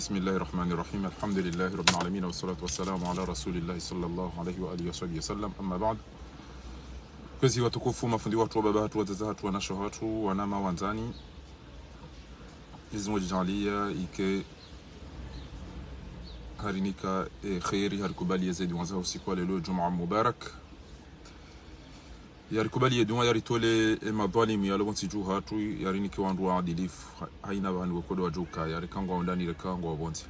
بسم الله الرحمن الرحيم. الحمد لله رب العالمين والصلاة والسلام على رسول الله صلى الله عليه وآله وصحبه وسلم. أما بعد, kwezi watukufu, mafundi watu wa baba hatu, wazazi hatu, wanasho hatu, wanama wanzani, izmo jijalia ike harinika khairi harikubali ya zaidi wanzahu siku wa lelo Jumaa Mubarak. Yarikubali ya duma yaritole madhalimu ya lobonsi juu hatu yarinike wandu wa adilifu haina wanu wakodo wa juka yarikangwa undani rekangwa wabonzi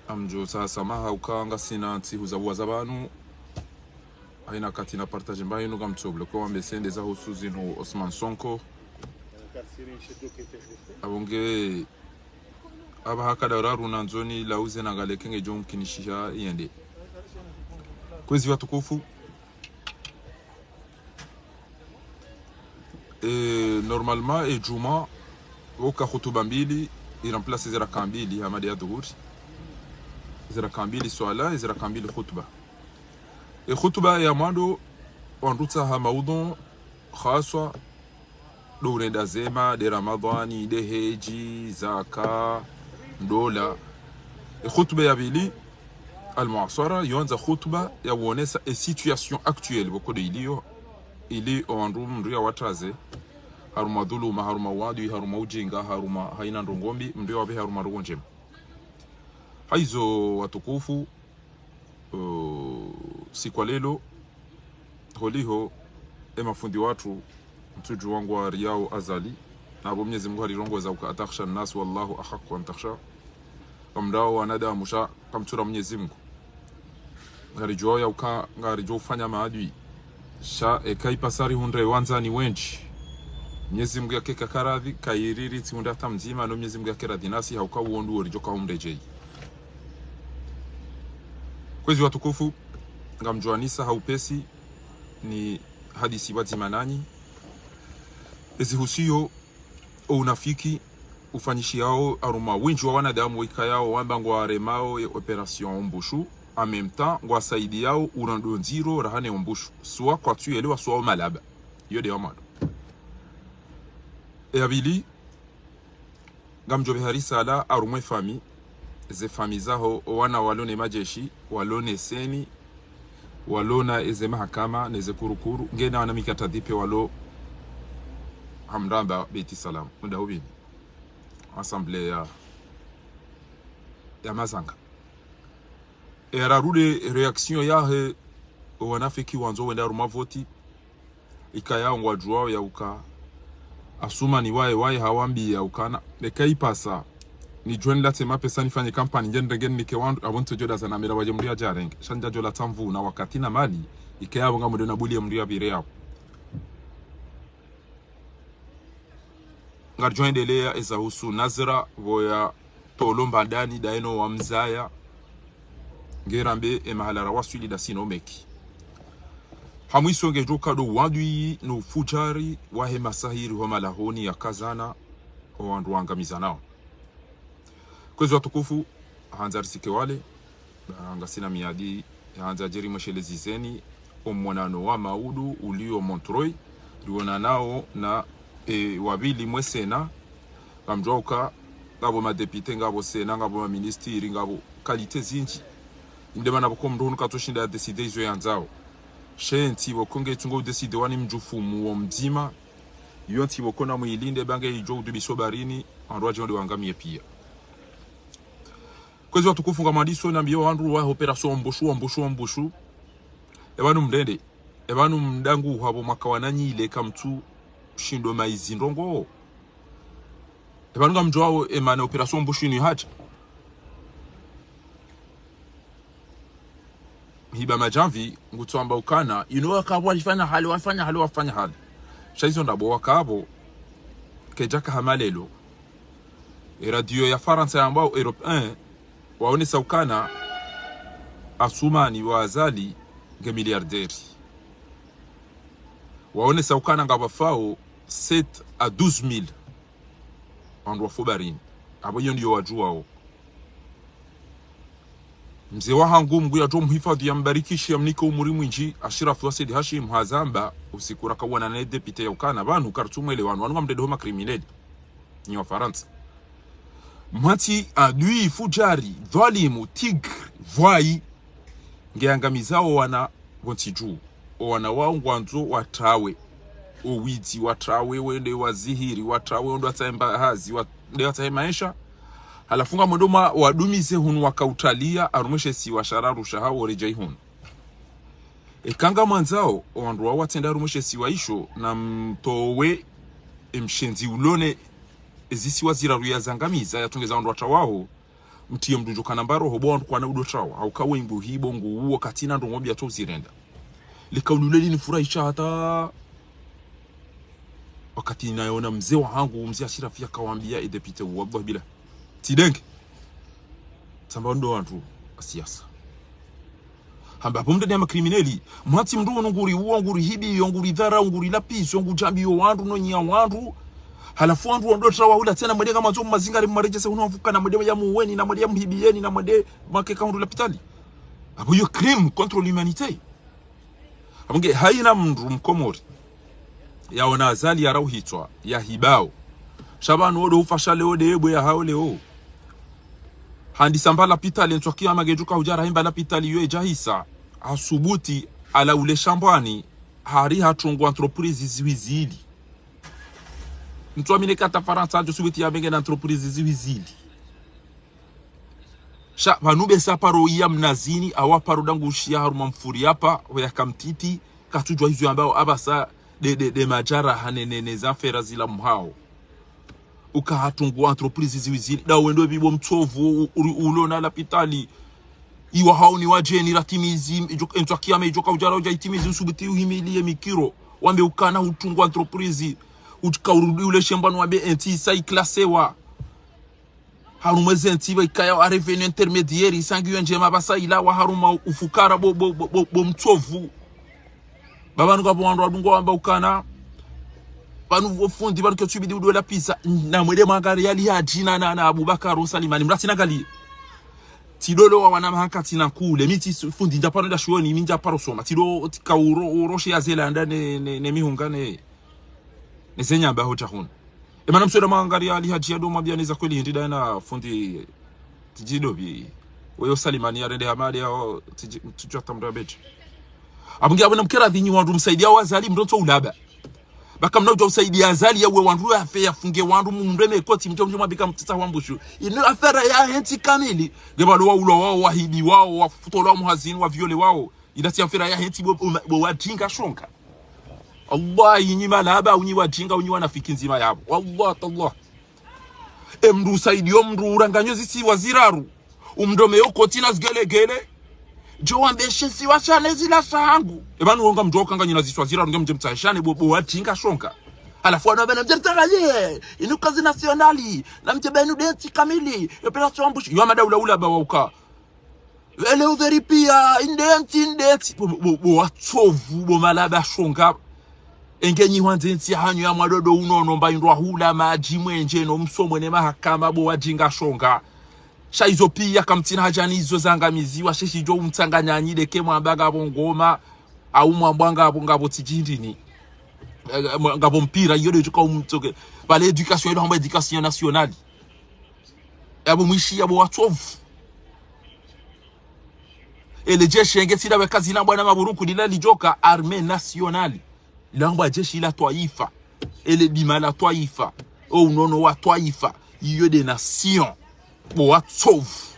amjo sasa maha ukanga sina ntihu za wazabanu haina kati na partage mbaye nuga mtsoble kwa mbesende za husuzi no Osman Sonko abonge aba hakada raru nanzoni lauze na galekenge jom kinishisha yende kwezi watukufu. Normalement Juma oka khutuba mbili iramplace zira kambili hamadi ya dhuhuri, zira kambili swala, zira kambili khutba. Khutba ya mwando wanduta ha maudhu khaswa dourenda zema de Ramadhani, de heji, zaka, dola. Khutba ya bili al-muasara yuanza khutba ya uonesa situation actuelle bokode iliyo ili owandu mnduya wataze haruma dhuluma, haruma wadu, haruma ujinga, haruma haina ndongombi, mnduya wabe haruma rugonjem. Haizo watukufu, sikwa lelo holiho mafundi watu mtuju wangu wa riyao azali na abo Mwenyezi Mungu halirongoza ukatakhsha nas wallahu ahqqu an takhsha kamdao wanada musha kamtura Mwenyezi Mungu ngarijo ya uka ngarijo ufanya maadui sha ekai pasari hundre wanzani wenji Mwenyezi Mungu yake kakaradhi kairiri tiunda tamzima no Mwenyezi Mungu yake radhi nasi hauka uondu orijoka umrejei. Kwezi watukufu ngamjuanisa haupesi ni hadisi wazima nanyi ezihusio o unafiki ufanyishi yao aruma winji wa wanadamu wika yao wambangu wa remao ya operation Mbushu en même temps ngwa saidi yao urando nziro rahane Mbushu soit kwa tuelewa soit malaba yode amado abili ngamjobe harisa ala arumwe fami ze fami zaho wana walone majeshi walone seni walona eze mahakama neze kurukuru ngena wana mikata dipe walo hamramba beti salam munda hubini assemblée ya mazanga erarude reaction yahe wanafiki wanzo wenda ruma voti ikaya ngwa juao ya uka asuma ni wae hawambi ya ukana nekai pasa ni join late mapesa nifanye kampani ngende ngene nike wandu abonto joda za namera waje mria jarenge shanja jola tamvu na wakati na mali ikaya bonga mudena buli mria bire yao ngar join delea eza husu nazra voya tolomba ndani daeno wa mzaya ngerambe emahala rawasuli da sino meki hamwiso ngejoka do wadui no fujari wahe masahiri wa malahoni ya kazana wandu wangamiza nao. Kwezi watukufu hanzari sike wale ngasina miadi hanza jeri mashele zizeni omwanano wa maudu ulio Montreuil liona nao na wabili mwesena kamjoka ngabo madepite ngabo sena ngabo ministeri ngabo kalite zinji indemana boko mrunu katoshinda ya deside izo yanzao shenti bokonge tungo deside wani mjufumu wa mzima yonti bokona muilinde bange ijo udubiso barini andwaje wande wangamie pia. Kwezi watukufu ngamadiso na mbiyo wandu wa operation Mbushu ebanu mdende ebanu mdangu habo makawananyi ile kamtu shindo maizi ndongo ebanu ngamjwao emane operation Mbushu ni haja hiba majamvi ngutwamba ukana ino akabo alifanya hali wafanya hali shaizo ndabo wakabo kejaka hamalelo radio ya Faransa ambao Europe 1 waone saukana asumani wa azali nge miliarderi waone saukana ngabafao 7 à 12,000 andwa fobarini abo ndio wajuao mzee wa hangu mgu ya jomu hifadhi ya mbarikishi ya mniko umuri mwinji Ashirafu Wasedi Hashim Hazamba usikura kawana na depite ya ukana banu kartumwele wanu wanu mdedo homa krimineli ni wa Faransa Mwanti adui fujari dhalimu tigr vai ngeangamizao wana wontiju wana wao ngwanzo watrawe uwiti watrawe wende wazihiri watrawe ndo ataemba hazi wende ataemaisha halafunga mondoma wadumize hunu wakautalia arumeshe si washararu shahawo rejai hunu ekanga mwanzao wandu wa watenda arumeshe si waisho na mtowe mshenzi ulone ezisi wazira ruya zangamiza yatongeza wandu watrawaho mtiye mdujo kanambaro hobo wandu kwa na udotrawa haukawe imbu hibo nguuo katina ndo ngobi ya to zirenda likaululeli nifurahisha hata wakati nayona mzee wa hangu mzee ashirafia kawambia edepite uwabwa bila tidenge samba ndo wandu asiasa hamba hapo mdani ya makrimineli mwati mdu nguri uwa nguri hibi nguri dhara nguri lapisi nguri jambi wandu no nyia wandu halafu wandu wandota wahula tena mwede kama zomu mazingari mmarejese unawafuka na mwede ya muweni na mwede ya mhibieni na mwede makeka hundu lapitali hapo yu crime contre l'humanité hamunge haina mndu mkomori ya wanazali ya rauhitwa ya hibao shabanu odo ufashale ode ebo ya hao leo handi sambala pitali ntuakia magejuka ujara himba la pitali yue jahisa asubuti ala ule shambwani hari hatungu entreprise ziwizili mtuamine kata faransa jo subuti ya benge na entreprise ziwizili sha vanube saparo ya mnazini awaparo dangu ushia haruma mfuri hapa waya kamtiti katujwa hizo ambao abasa de majara hanene za fera zila mhao ukahatungu entreprise ziwizili da wendo bibo mtovu ulona la pitali iwa hao ni wajeni ratimizi entwakia mejoka ujara uja itimizi usubuti uhimilie mikiro wambe ukana utungu entreprise ukaurudi ule shambano wabe enti sai klasewa haruma zenti ba ikaya a revenu intermediaire sangiyo njema basa ila wa haruma ufukara bo mtovu baba nuka bo wandu adungo wamba ukana banu vofundi banu kyo tubidi udo la pizza na mwede magari yali hajina na Abubakar Salimani mrati nagali tidolo wa wana hankati na kule miti fundi njapano da shuoni minja paro soma tido kauro uroshe ya Zelanda ne mihungane nesenya ba hocha hun emana msoda magari yali hajia do mabia neza kweli ndida na fundi tijido bi weyo Salimani arende hamadi yao tujua tamdo beji abungi abona mkera dhinyi wandu msaidia wazali mdoto ulaba baka mnauja usaidia azali ya wandu ya fe yafunge wandu mndeme koti mtomjo mabika mtita wambushu ino afera ya henti kamili gebalo wa ulo wao wahibi wao wafutola muhazini wa viole wao idati afera ya henti bo wajinga shonka Allah yinyi malaba unyi wajinga unyi wanafiki nzima yabo wallah tallah emndu usaidio mndu uranganyozi si waziraru umndome yokoti na zgelegele jo ambeshe si wachane zila sangu ebanu wonga mdoka nganyina ziswazira ngem mtashane bo wajinga shonka alafu anabana mjertagaye inukazi nationali na mtebenu denti kamili operation ambush yo madaula ula bawauka ele uveripia indenti bo watsovu bo malaba shonga engenyi wanzenti hanyu ya mwadodo unono mbaindwa hula maji mwenje no msomwe ne mahakama bo wajinga shonga shaizo pia kamtina hajani izo zangamiziwa sheshi jo umtanganyanyide ke mwambaga bongoma au mwambanga ngabo tijindini ngabo mpira yode joka umtoke bale education ndo hamba education nationale yabo mwishi yabo watovu ele jeshi yengetida wekazi na bwana maburuku lila lijoka armée nationale lamba jeshi la taifa ele bima la taifa o nono wa taifa yode nation bo watovu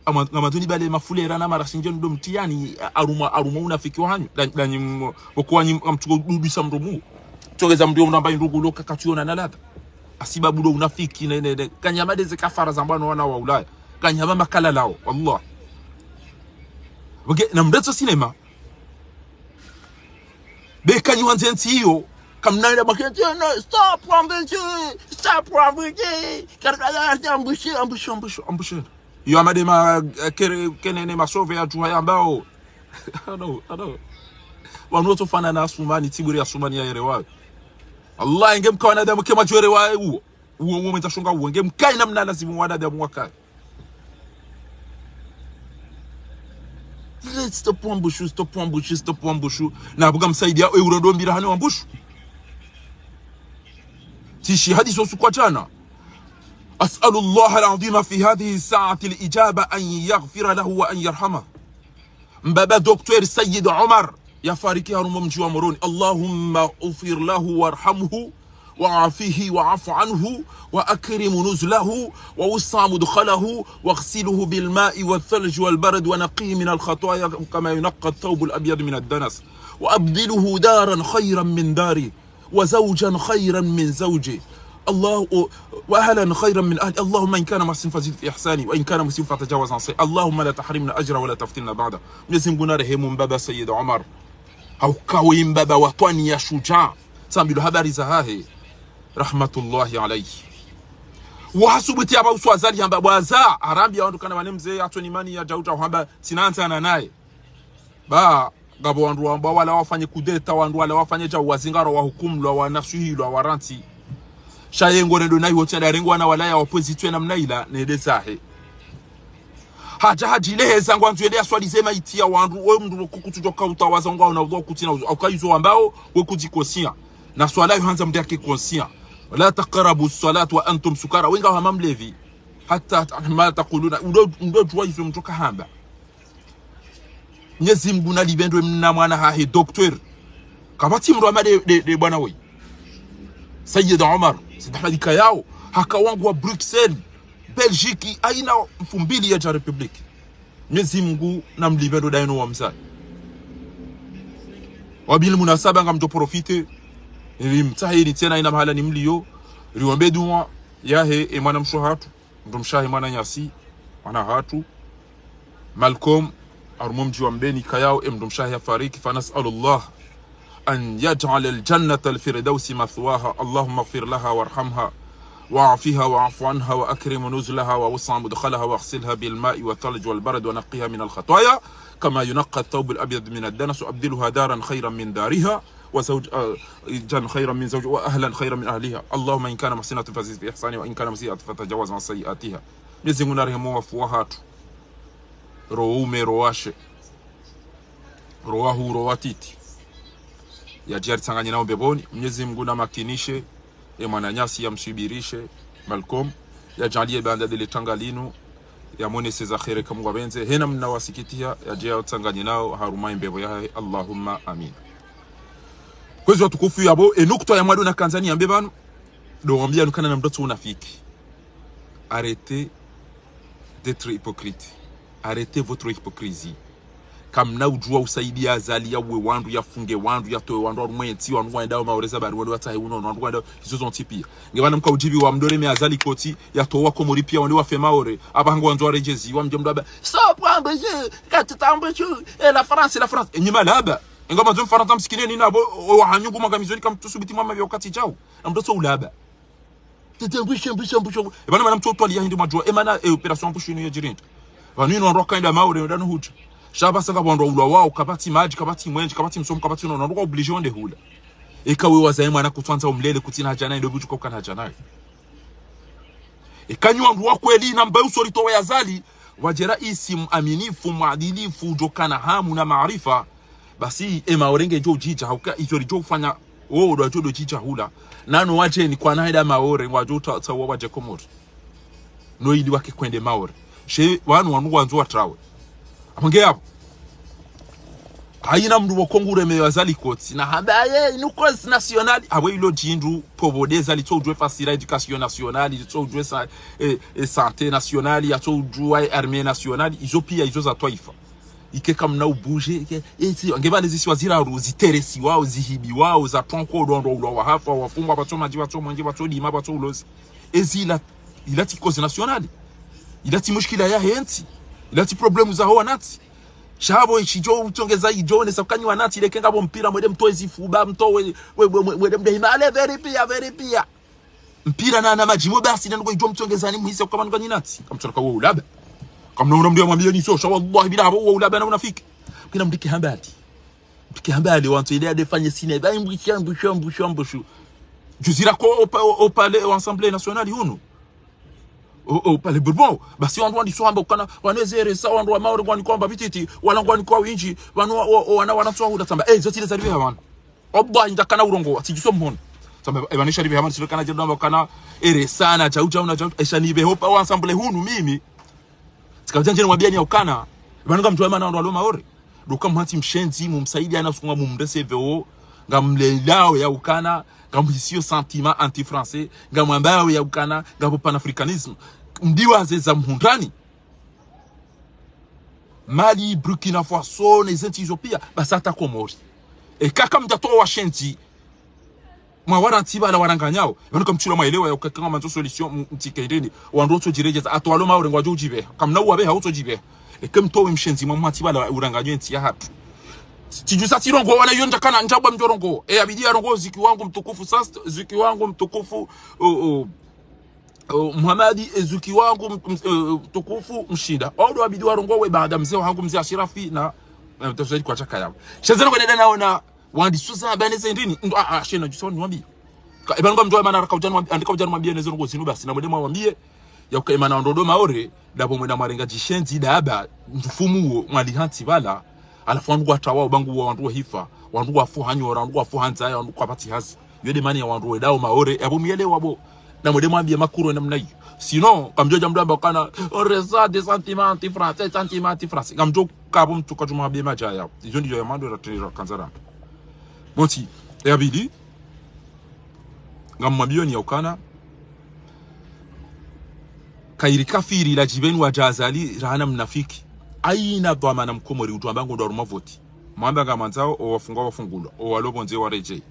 amatuni bale mafulera na marashinje ndo mtiani aruma unafiki wanyu danyi okwanyi amtuko dudisa mromu togeza mdio mnamba ndugu loka kationa na ladha asibabu ndo unafiki ne kanyamade zikafara zambano wana wa Ulaya kanyama makala lao wallah na mreto sinema be kanyi wanzenti hiyo kamnaida baketi no stop rambuji karada ambushi yo amadema kenene masove ya juha ambao I know wanoto fana na Asumani tiburi Asumani ya yerewa Allah ingem kawana da mkema jerewa uo momenta shonga uo ingem kai namna lazimu wada da mwaka stop ambushu na buga msaidia euro ndo mbira hani ambushu tishi hadi so kwa jana أسأل الله العظيم في هذه الساعة الإجابة أن يغفر له وأن يرحمه. مبابا دكتور سيد عمر يا فاركي هرم مجي ومروني. اللهم اغفر له وارحمه وعافيه وعف عنه وأكرم نزله ووسع مدخله واغسله بالماء والثلج والبرد ونقيه من الخطايا كما ينقى الثوب الأبيض من الدنس، وأبدله دارا خيرا من داره وزوجا خيرا من زوجه الله واهلا خيرا من اهل. اللهم ان كان محسن فزد في احساني وان كان مسيء فتجاوز عن سيئ. اللهم لا تحرمنا اجره ولا تفتنا بعده. Mwenyezi Mungu narehemu mbaba Sayyid Omar haukawi mbaba watwani ya shujaa sambido habari za hahe rahmatullahi alayhi wahasubuti aba uswazali hamba bwaza arambia wandu kana wanemze atoni mani ya jauta hamba sinanza na naye ba gabo wandu ambao wala wafanye kudeta wandu wala wafanye ja wazingaro wa hukumlwa wa nafsuhilwa waranti shayengo ndo nayo tsada rengwa na walaya opposite na mnaila nede sahe haja hajileheza ngwanzu yele aswali zema itia wandu we mndu kukutujoka utawaza ngwa na udho kutina ukaizo ambao we kujikosia na swala yohanza mndake konsia wala taqrabu salat wa antum sukara wenga wa mamlevi hatta ma taquluna ndo tuwaizo mtoka hamba. Mwenyezi Mungu na libendo mna mwana hahe docteur kabati mro amade de bwana we Sayyid Omar sidahadika yao haka wangu wa Bruxelles Belgique aina mfumbili ya Republic. Mwenyezi Mungu na mlibendo daino wa mzai wabil munasaba ngamto profite mtahini tena ina mahala ni mlio riwambe dua yahe e mwana mshohatu ndo mshahi mwana nyasi mwana hatu Malcolm armumji wa mbeni kayao ndo mshahi afariki fanasalullah أن يجعل الجنة الفردوس مثواها. اللهم اغفر لها وارحمها وعافها وعف عنها وأكرم نزلها ووسع مدخلها واغسلها بالماء والثلج والبرد ونقيها من الخطايا كما ينقى الثوب الأبيض من الدنس، وأبدلها دارا خيرا من دارها وزوجا خيرا من زوج وأهلا خيرا من أهلها. اللهم إن كان محسنة فزد في إحسانه وإن كان مسيئة فتجاوز عن سيئاتها. نزنgu narehemu wafuahatu roume roashe roahu roatiti ya jari tanganya nao beboni. Mwenyezi Mungu na makinishe ya mwananyasi ya msubirishe Malcolm ya jalie banda dele tangalinu ya mone seza khaire kama wabenze hena mnawasikitia ya jari tanganya nao harumai mbebo ya Allahumma amin. Kwezi watukufu yabo enukto ya mwadu na Tanzania mbebanu do wambia nukana na mdoto unafiki. Arrêtez d'être hypocrite. Arrêtez votre hypocrisie. Kamna ujua usaidia azali ya uwe wandu ya funge wandu ya towe wandu warumwenzi wandu wanda maoreza bari wandu watahe uno wandu wanda hizo zonti pia ngevana mka ujibi wa mdore me azali koti ya towa komori pia wandu wafe maore abangu wandu warejezi wa mjomdo aba stop wambe je katitambe chu la France enyima laba ngoma nzo mfaranta msikine ni nabo wahanyungu magamizoni kamtusubiti mama vya wakati jao amdoto ulaba tetembushe ebana mana mtoto ali yahindi majua emana operation pushino ya jirinda vanino wanroka inda maore ndano huja shaba sanga bondo ulwa wao kabati maji kabati mwenje kabati msomo kabati no ndo oblige onde hula ekawe wazaye mwana kutwanza umlele kutina hajana ndo bujuko kana hajana ekanywa ndu kweli na mbayu sori to yazali wajera isi aminifu muadilifu jokana hamu na maarifa basi maorenge njo jija hauka izori jo kufanya ndo jo jija hula nano waje ni kwa naida maore wajo tawa waje komori no ili wake kwende maore she wanu wanzo watrawe amange hapo haina mndu wokongure mewazali koti na habaye inukozi nationali abo ilo jindu pobodeza li tojwe fasira education nationale tojwe sa santé nationale ya tojwe armée nationale izo pia izo za taifa ike kamna ubuje eti ngebale zisiwazira roziteresi wao zihibi wao za tonko ndo wa hafa wafungwa batoma jiwa to mwanje batodi ma batolozi ezila ilati cause nationale ilati mushkila ya henti ilati problemu za hoa nati shabo ichijo utongeza ijone sakanywa nati ile kenga bo mpira mwede mtoezi fuba mtowe mwede mdehima ale very pia mpira na majimo basi ndio ijo mtongezani muhisi kama ngani nati kamtoroka wewe ulaba kama unamdia mwambie ni sio wallahi bila wewe ulaba na unafiki kina mdiki hambali wantu ile adefanye sine ba mbushu juzira ko au palais au assemblée nationale huno au palais Bourbon basi wandu wandi sohamba ukana wanezere sa wandu wa maori kwani kwamba bititi walangwani kwa winji wana wanatoa huda tamba zote ile zaliwe hawana obba indakana urongo atijiso mhono Samba ebanisha ribe hamani sirikana jendo kana ere sana chaucha una chaucha esha nibe hopa wa ensemble hunu mimi sikajanje mwambia ni ukana ebanuka mtu ema na ndo aloma ore duka mhanti mshenzi mumsaidi ana sunga mumrese veo ngamlelao ya ukana ngamhisio sentiment anti-français ngamwambao ya ukana ngapo panafricanisme ndiwa za mhundani Mali, Burkina Faso, Nezenti, Ethiopia, basata komori. E kaka mtato wa shenzi. Mwa warantiba la waranganyao. Wanu kamchula maelewa ya ukakanga manzo solution mtikaideni. Wandoto jirejeza atwalo maure ngwajo jibe. Kamna uwabe hauto jibe. E kemtowe mshenzi mwa matiba la uranganyo nti ya hatu. Tijusa tirongo wana yonja kana njabwa mjorongo. E abidi arongo ziki wangu mtukufu sasa ziki wangu mtukufu Muhammadi ezuki wangu tukufu mshida. Odo abidi warongowe baada mzee wangu mzee Ashirafi na mtafsiri kwa chaka yao. Shazana kwa dada naona wandi suza baneze ndini. Shena jusoni mwambie. Ebango mjoa mana rakaujana andika ujana mwambie nezo ngo sinu basi na mwendema mwambie ya ukaimana ndodo maore dabo mwenda marenga jishenzi daba mfumu mwali hanti bala alafu wandu atawa ubangu wa wandu hifa wandu wafu hanyo wandu wafu hanza wandu kwa pati hazi yode mani ya wandu wedao maore abo miele wabo na mwende mwambie makuru namna hiyo sinon kamjoja mdamba kana reza des sentiments anti-français sentiments anti-français kamjo kabo mtuka jumwambie maja yao hizo ndio yamando ya kanzara Monti yabidi ngamwambie ni ukana kairi kafiri la jibeni wa jazali rahana mnafiki aina dhamana mkomori utuambangu ndo rumavoti mwamba ngamanzao o wafungwa wafungulwa o walobonze wareje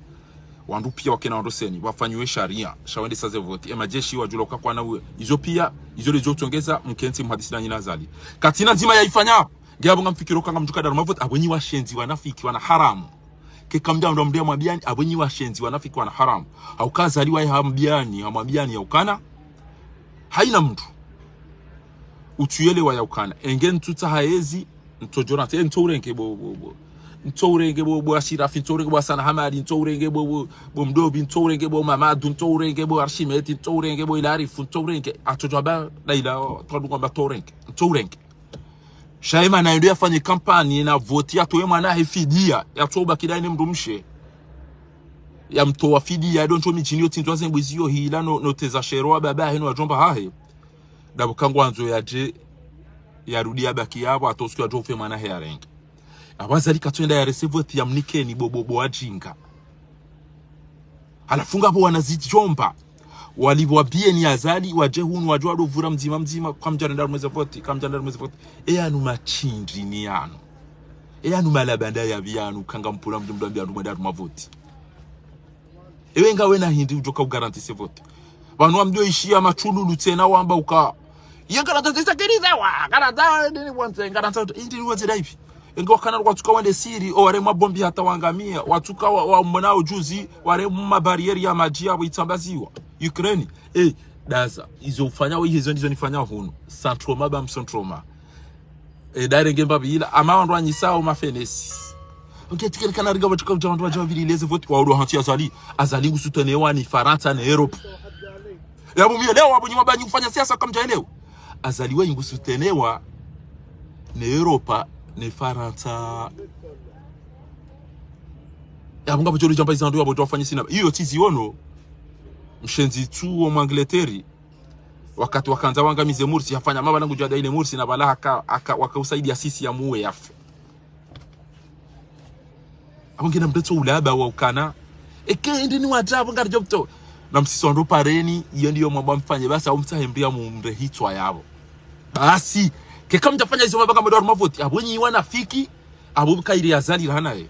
wandu pia wakena wandu seni wafanywe sharia shawende saze voti majeshi wajuloka kwa nawe izo pia izo lezo tongeza mkenzi mhadisi na nyina zali katina nzima yaifanya ngabo ngamfikiro kanga mtuka darumavoti abonyi washenzi wanafiki wana haramu kekamda ndo mdia mwabiani abonyi washenzi wanafiki wana haramu au kazaliwa ya hambiani ya ukana haina mtu utuyele wa yaukana engen tuta haezi ntojorante ntorenge bo Ashirafi ntorenge bo Sana Hamadi ntorenge bo Mdobi ntorenge bo Mamadu ntorenge bo Arshimeti ntorenge bo Ilarifu ntorenge atojaba daila twadungamba ntorenge shaima na ndio afanye kampani na voti atoe mwana hefidia yatoba kidani mdumshe ya mtoa fidia donto mijinio tintwaze mbwizio hila no teza shero baba heno wajomba hahe dabo kangu anzo yaje yarudia baki yabo atosku ya jofe mana he yarengi abazali katwenda ya receive ya mnikeni bobobo ajinga alafunga bo wanazijomba walibwabie ni azali waje hunu wajwa dovura mzima kwa mjanda mwezi voti eyanu machinji ni yanu eyanu malabanda ya byanu kanga mpula mjumdo mbya mwenda mavoti ewenga wena hindi ujoka ugaranti se vote banu amdio ishia machululu tena wamba uka yangaranta zitakiriza wa garanta ni wonse garanta ndi wonse daipi ngo kana watuka wende siri o ware mabombi hata wangamia watuka wa mwanao juzi ware mabarieri ya maji yabo itambaziwa Ukraine daza izo ufanya hizo ndizo nifanya huno santroma bam santroma dare ngemba bila ama ndo anyisao mafenesi tikeni kana riga watuka ujana wajabili leze vote kwa udo hanti azali gusutenewa ni Faransa na Europe yabo mimi leo abo nyuma banyi kufanya siasa kama leo azaliwa ngusutenewa na Europa ne Faransa yabo ngabo jolo jamba izandu abo tofanya sina hiyo tiziono mshenzi tu wa Angleteri wakati wakanza wangamize Mursi hafanya mabana ngujada ile Mursi na bala wakausaidia sisi ya muwe yafu abongena mbeto ulaba wa ukana ndi ni wajabu ngarjobto na msisondo pareni iyo ndiyo mwamba mfanye basi au mtahembia mumrehitwa yabo basi keka mtafanya hizo mabaka mdoa mavoti abonyi wanafiki abo kairi azali hanaye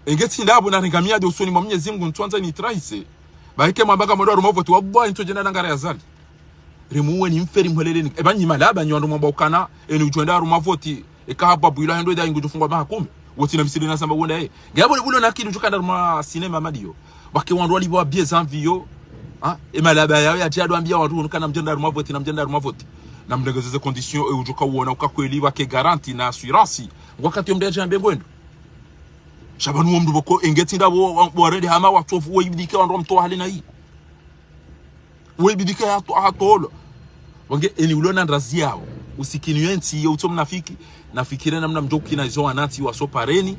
engeti ndabo na ringamia de usoni mwa Mwenyezi Mungu ntwanza ni traise baike mabaka mdoa mavoti wabwa into jenda ngara azali remuwe ni mferi mholeleni ebanyi malaba nyondo mwamba ukana eni ujwenda rumavoti ekahaba buila hendo da ingujufungwa ba 10 woti na misiri na samba wonda ngabo ni bulo nakili tukanda ma cinema madio bake wandu wali bwa bies envio emalaba yao ya tiado ambia watu unukana mjenda rumavoti na mjenda rumavoti na mdegezeze condition ujuka uona ukakweli wake garanti na assurance wakati mdeje ambe ngwendo shabanu wa mduboko engeti ndabo warede hama watofu wibidika wandu mtoa hali na hii wibidika hatolo wange eni ulona ndazi yao usikinienti ya utomnafiki nafikire namna mjoki na hizo wanati wasopareni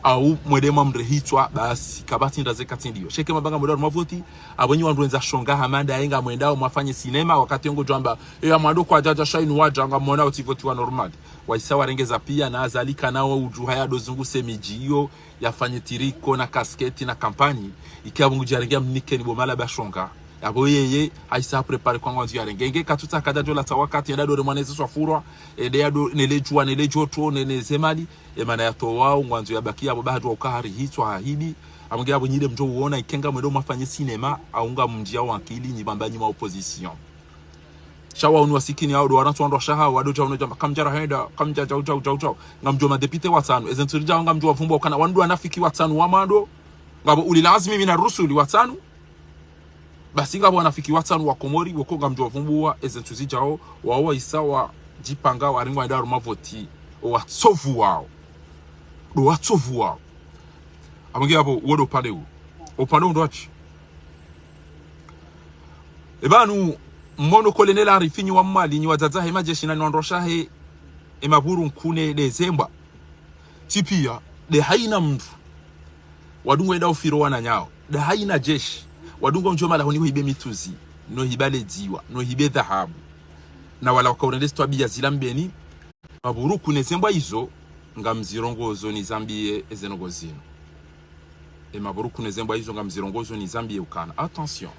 au mwedema mrehitwa basi kabati ndaze katindio sheke mabanga mwedao mavoti abonyi wanduenza shonga hamanda yenga mwendao mwafanye sinema wakati yongo jamba ya mwado kwa jaja shainu wajanga mwona utivoti wa normal waisa warengeza pia na azalika nao ujuhaya dozungu semijiyo yafanye tiriko na kasketi na kampani ikia mungu jarengea mnike ni bomala bashonga abo yeye aisa prepare kwa ngwanzu yarengenge katuta kadajo la tawakati ya dado remwaneze swafurwa ede ya do nelejua nelejoto nenezemali emana ya towa ngwanzu ya bakia abo bahadu wa ukahari hitwa hahidi amungia abo nyide mjo uona ikenga mwedo mwafanye sinema aunga mjia wankili nyibamba nyima opposition shawa unu wasikini hao do warantu wando shaha wado jauno jamba kamjara henda kamja jau ngamjo madepite watanu ezenturija ngamjo wafumbo kana wandu anafiki watanu wamando ngabo ulilazimi mina rusuli watanu basi ngabo wanafiki watanu wa Komori woko ngamjo wafumbo ezenturija hao wawa isawa jipanga waringwa ndaru mavoti watsovu wao do watsovu wao amungia abo wodo upande ndo achi ebanu mmono kolonela arifinyi wa mwali ni wazazahe majeshi na nondoshahe emaburu nkune dezemba tipia de haina mtu wadungo enda ufiro wana nyao de haina jeshi wadungo njoma la honiho hibe mituzi no hibale ziwa no hibe dhahabu na wala wakaunendestu abia zilambeni maburu kune zemba hizo nga mzirongozo ni zambie ezenogozino maburu kune zemba hizo nga mzirongozo ni zambie ukana attention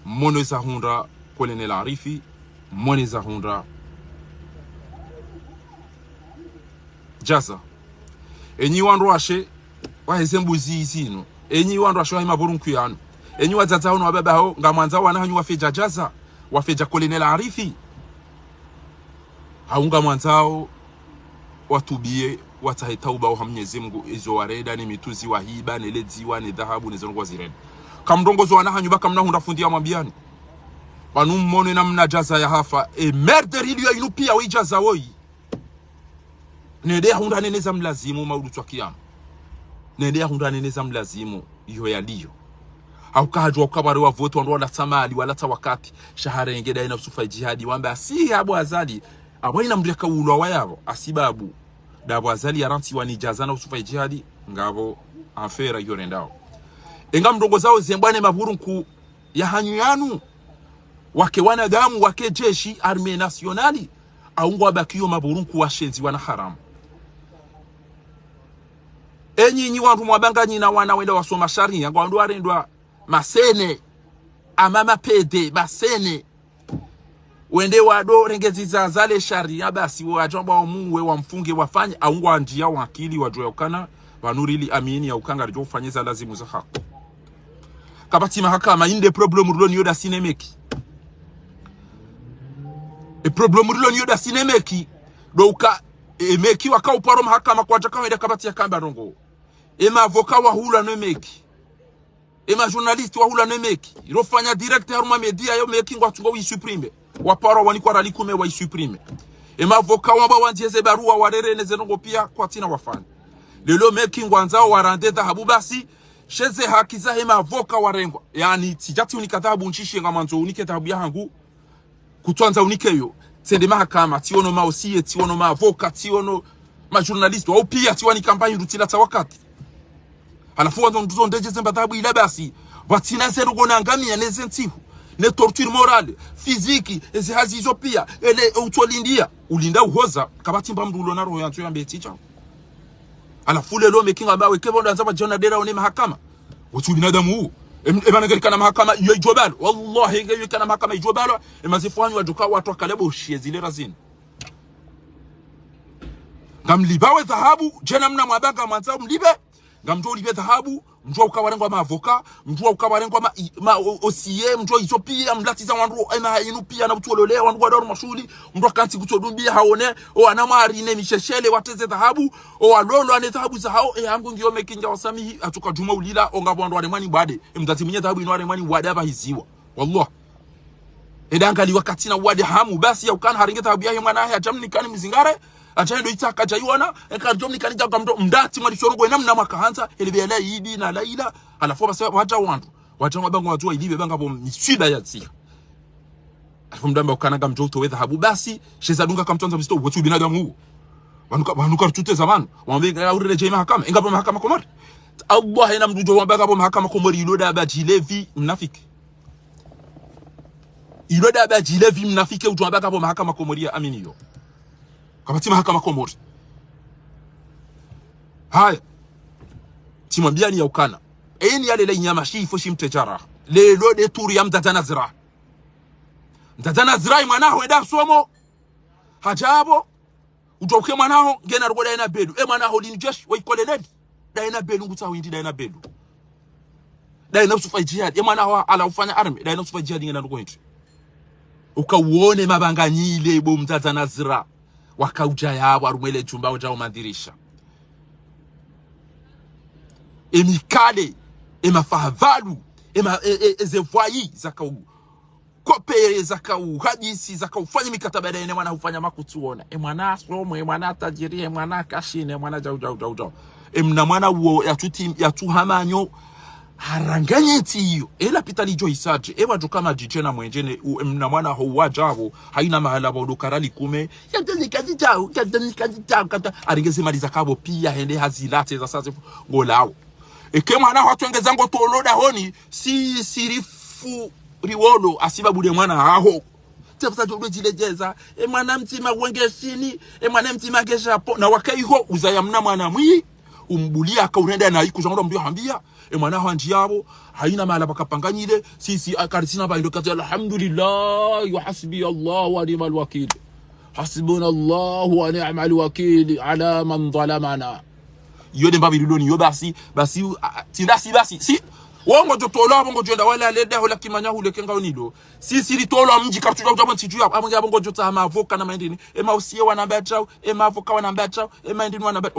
Mone za hundra kolonela arifi mone za hundra jaza enyi wandu ashe wahezembuzi zino enyi wandu ashe wa maburu nkuyano enyi wazaza hono wababa hao ngamanza wana hanyu wafeja jaza wafeja kolonela arifi haunga mwanzao watubie watahitauba wa Mwenyezi Mungu izo wareda ni mituzi wa hiba neledziwa ni dhahabu nizongo zireda kamrongozo wana hanyu baka mna hunda fundia mabiani banu mmone na mna jaza ya hafa murder iliyo inupia we jaza woi nende hunda neneza mlazimu maudutwa kiyama nende hunda neneza mlazimu iyo yaliyo au kahajwa ukabari wa voto ndo wala tamali wala tawakati shahara ngeda ina usufa jihadi wamba si abo azali abo ina mdeka ulwa wayabo asibabu dabo azali yaranti wani jaza na usufa jihadi ngabo afera yorendao enga mdongo zao zembane maburu nku ya hanyu yanu wake wanadamu wake jeshi arme nationali aungu wabakiyo maburu nku washenzi wana haramu enyi nyi wandu mwabanga nyina wana wenda wasoma sharia kwa wandu warendwa masene amama pede masene wende wado rengezi za zale sharia basi wajamba wa muwe wa mfunge wafanye aungu wa njia wakili wajua ukana wanurili amini ya ukanga rijo ufanyeza lazimu za hako kabati mahakama inde problem rulo niyoda sinemeki problem rulo niyoda sinemeki douka meki waka uparo mahakama kwa jaka wenda kabati ya kamba rongo ema avoka wa hula nemeki ema journalist wa hula nemeki irofanya direct haruma media yo meki ngwa tungo wisupprime waparo wanikwa ralikume wa isuprime ema avoka wamba wanzieze barua warere nezenongo pia kwa tina wafani lelo meki ngwanzao warande dhahabu basi sheze haki za hema avoka warengwa yani sijati unika dhahabu nchishi nga manzo unike dhahabu ya hangu kutuanza unike yo tende mahakama tiono maosie tiono ma avoka tiono ma journalist au pia tiwani kampani ndutila tawakati alafu wanzo nduzo ndeje zemba dhahabu ila basi watina zero gona ngamia nezentihu ne torture morale physique ezi hazizo pia ele utolindia ulinda uhoza kabati mbamdulo na roho yantu yambe ticha alafu lelo mekinga bawe kebo ndo nzaba jona dera one mahakama watu binadamu huu ebanangelika mahakama iyo ijobalo wallahi ngeyika na mahakama ijobalo emazifanyu waduka watu wakalebo shie razini ngamlibawe dhahabu jena mna mwabanga mwanzao mlibe ngamjua ulibe dhahabu mjua ukawarengwa maavoka mjua ukawarengwa ma osie mjua isopia mlatiza wandu ema inu pia na utolole wandu wadoro mashuli mjua kanti kutodumbia haone o anamari ne misheshele wateze dhahabu o alolo ane dhahabu za hao yangu ngiyo mekinja wasamihi atuka juma ulila ongabo wandu wanemani bade mdati mwenye dhahabu inu wanemani wade haba hiziwa wallah edangali wakati na wade hamu basi ya ukana haringe dhahabu ya mwana ya jamni kani mzingare achaindo itaka jayuana ekajomni kanija kamdo mdati mwali shorogo namna makahanza elebela yidi na laila alafu basa wacha wandu wacha wabango watu ilibe banga bo miswida ya tsika alafu mdamba ukanaga mjoto we dhahabu basi sheza dunga kamtonza msto watu binadamu wanuka tute zamanu wambega ureje mahakama ingabo mahakama komori Allah ina mdujo wambega bo mahakama komori iloda ba jilevi mnafiki iloda ba jilevi mnafiki utwambega bo mahakama komori ya aminiyo kabati mahakama komori haya timwambiani ya ukana eni yale le nyama shifo shimtejara lelo de turi ya mtatana zira mwanaho eda somo hajabo utoke mwanaho ngena rugo daina bedu mwanaho lini jesh waikoleledi daina bedu nguta windi daina bedu daina usufa jihad mwanaho ala ufanya army daina usufa jihad ngena rugo hindi ukauone mabanganyile bo mtatana zira wakauja yabo arumele chumba ujao mandirisha emikale emafahavalu ezevoyi zakau kopere zakau hadisi zakau fanya mikataba ene mwana ufanya makutuona mwana somo mwana tajiri mwana kashine mwana jau mna mwana uo ya tuhamanyo haranganyeti hiyo ela pitali jo isaje wajo kama jijena mwenjene mna mwana ho wajavo haina mahala bodo karali kume yadani kazi tao kata aringeze mali zakabo pia hende hazilate za sasa ngolao eke mwana watu ngezango toloda honi si sirifu riwolo asiba bude mwana aho tafasa jodo jilejeza mwana mtima wengeshini mwana mtima geshapo na wakaiho uzaya mna mwana mwi umbulia akaunenda na iku jango mbio hambia mwana hanji yabo haina mala bakapanganyile sisi akarisina ba ndokati alhamdulillah wa hasbi Allah wa ni'mal wakeel hasbuna Allah wa ni'mal wakeel ala man zalamana yode mbabiloni yo basi tindasi basi si wongo jotola bongo jonda wala leda hola kimanya hule kenga onilo si litola mji kartuja ujabo ntiju ya amonja bongo jota avoka na mandini usiye wanamba chao avoka wanamba chao mandini wanamba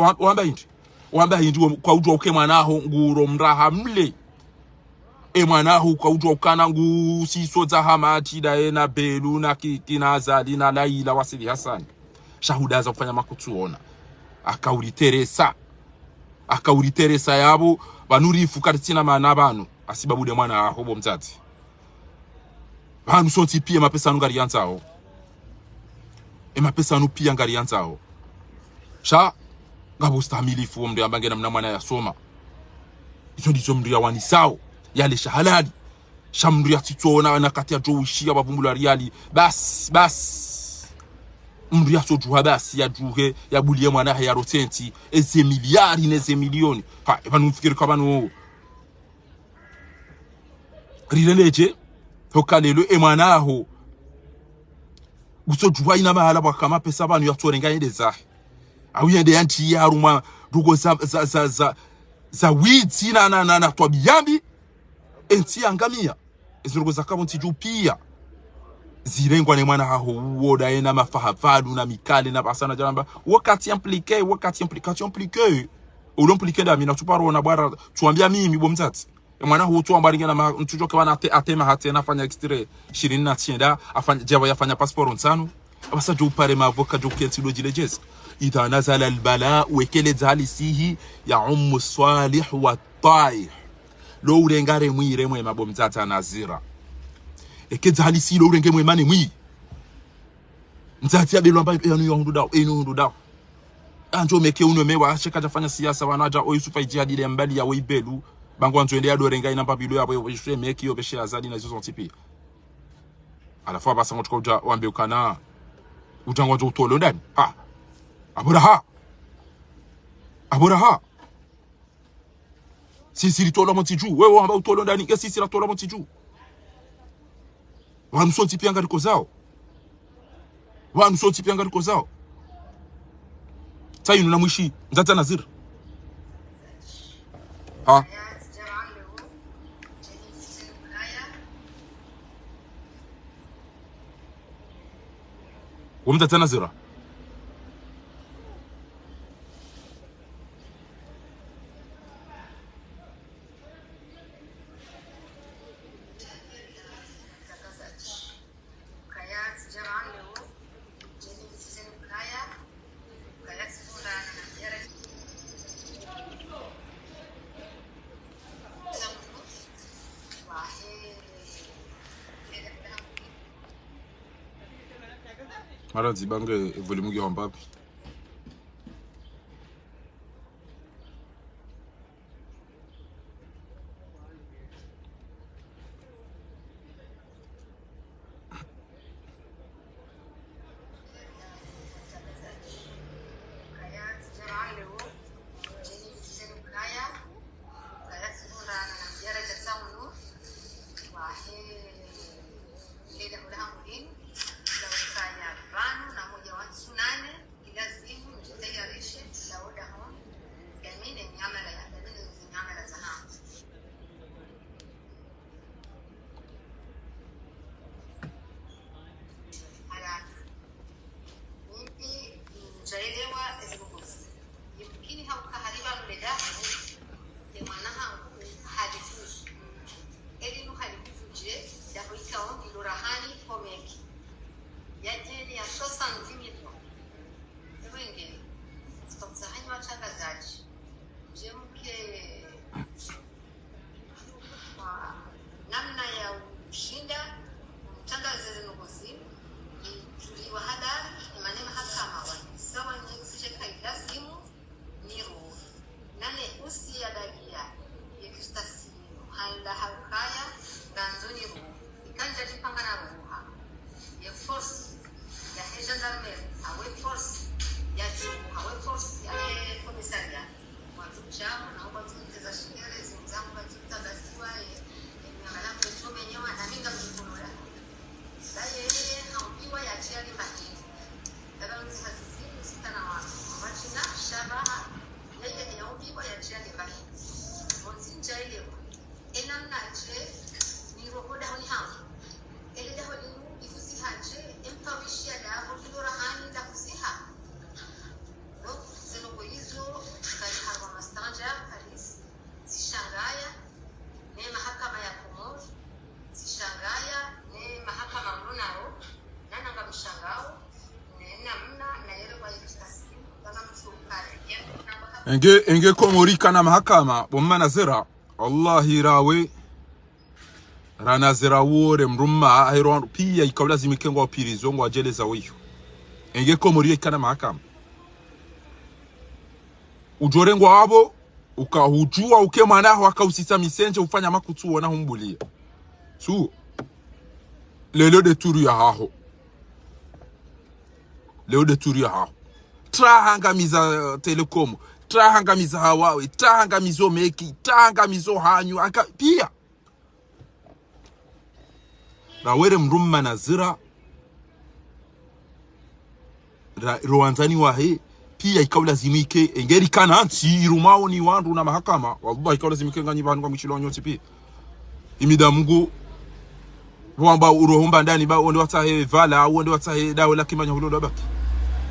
wamba hindi kwa ujwa uke mwanaho nguro mraha mle mwanaho kwa ujwa ukana ngu siso za hamati daena belu na kikina azali na laila wasili hasani shahuda za kufanya makutuona akauriteresa yabo banuri fukatina mana banu asibabude mwana hobo mtati banu sonti pia mapesa ngari yanzao mapesa nu pia ngari yanzao sha ngabo stamilifu mndu ambangena mna mwana yasoma izo ndizo mndu ya wanisao yale shahalali shamndu ya titona na kati ya joishia bavumbula riali bas mndu ya sojuha basi ya juhe ya bulie mwana ya rotenti eze miliari neze milioni banu mfikiri kwa banu rileleje hokalelo mwana aho gusojuha ina mahala bakama pesa banu ya torenga yendeza awiyende yanti ya ruma rugo za witi na twabiyambi enti angamia ezirugo zakabo ntiju pia zirengwa ne mwana haho woda ena mafahavalu na mikale na basana jalamba wakati impliqué ulompliqué da mina tuparo na bara tuambia mimi bomzati mwana huo tu ambaringa na mtujo kwa na atema hate nafanya extrait 29 afanya java yafanya passport nsano abasa jo pare ma avocat jo kenti lo jilejez idha nazala albala wekele zali sihi ya salih wa taih lo urengare mwire mwe mabomzata nazira ekeza halisi lo urenge mwe mane mwi nzati ya belwa mba enu dao anjo meke uno mewa cheka jafanya siasa wanaja oyusufa ijihadi ile mbali ya weibelu bango anzoende ya dorenga ina mpabilo ya boye meke yo beshe azadi na zizo tipi alafu basa ngotoka uja wambe ukana utango jo utolo ndani aburaha sisi litola montiju wewe wamba utolo ndani ke sisi litola montiju wanu sonti pia ngariko zao tayi nuna mwishi nzata nazir ومتى nazira mara zibange volume ngi hombapi la halkaya danzoni ru ikanja tipanga na ruha ya force ya gendarmerie awe force ya chuo awe force ya commissariat watu chama na watu za shingere zimzangu katika dasiwa ni ngala kwa menyewa na minga mtunola da yeye haumbiwa ya chiali majini ndio nzima sita na watu machina shabaha yeye haumbiwa ya chiali majini onsinja ile ena nache ni rohoda honi hamu ele da honi ifusi hache empawishia da honi rahani da kusiha no seno hizo kali harwa mastanja Paris zishangaya ne mahakama ya Komoro zishangaya ne mahakama mnao nana ngamshangao ne namna na yele kwa ikasi kama msukare enge Komori kana mahakama bomana zira wallahi rawe rana zira wore mrumma ahiro pia ikawla zimikengo wa pirizo ngo ajeleza wiyo enge Komori kana mahakama ujorengo wabo ukahujua ukemanaho akausisa misenje ufanya makutu wona humbulia tu lelo de turu ya haho leo de turu ya haho trahangamiza Telecom trahangamiza Hawaii trahangamizo Meki trahangamizo hanyu aka pia rawere mrumma nazira roanzani wahe pia ikawla zimike engeri kana nti irumao ni wandu na mahakama wallahi ikawla zimike nganyi bantu kwa mchilo nyoti pia imida Mungu wamba urohomba ndani ba onde watahe vala onde watahe dawe la kimanya hulo dabaki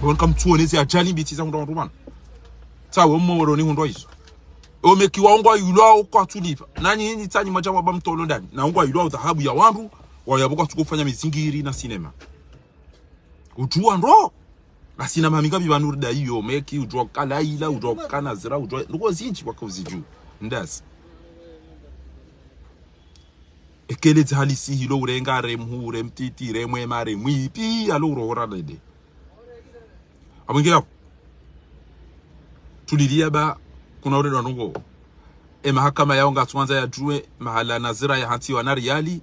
bon kam tuonezi ajali biti za ndo rumana tawo mmoro ni hundo iso o Meki waongwa yulo kwa tulipa nani ni tani majama ba mtolo ndani na ongwa yulo dhahabu ya wandu wayabuka tukufanya mizingiri na sinema ujua ndo asina maminga bibanuru da iyo Meki ujua kalaila ujua kanazira ujua nuko zinchi wakuziju ndasi ekele halisi hilo urenga remhure mtiti remwe mare mwipi aluro horalede abingira tulilia ba kuna ule ndongo mahakama yao ngatwanza ya juwe mahala nazira ya hanti wa nariali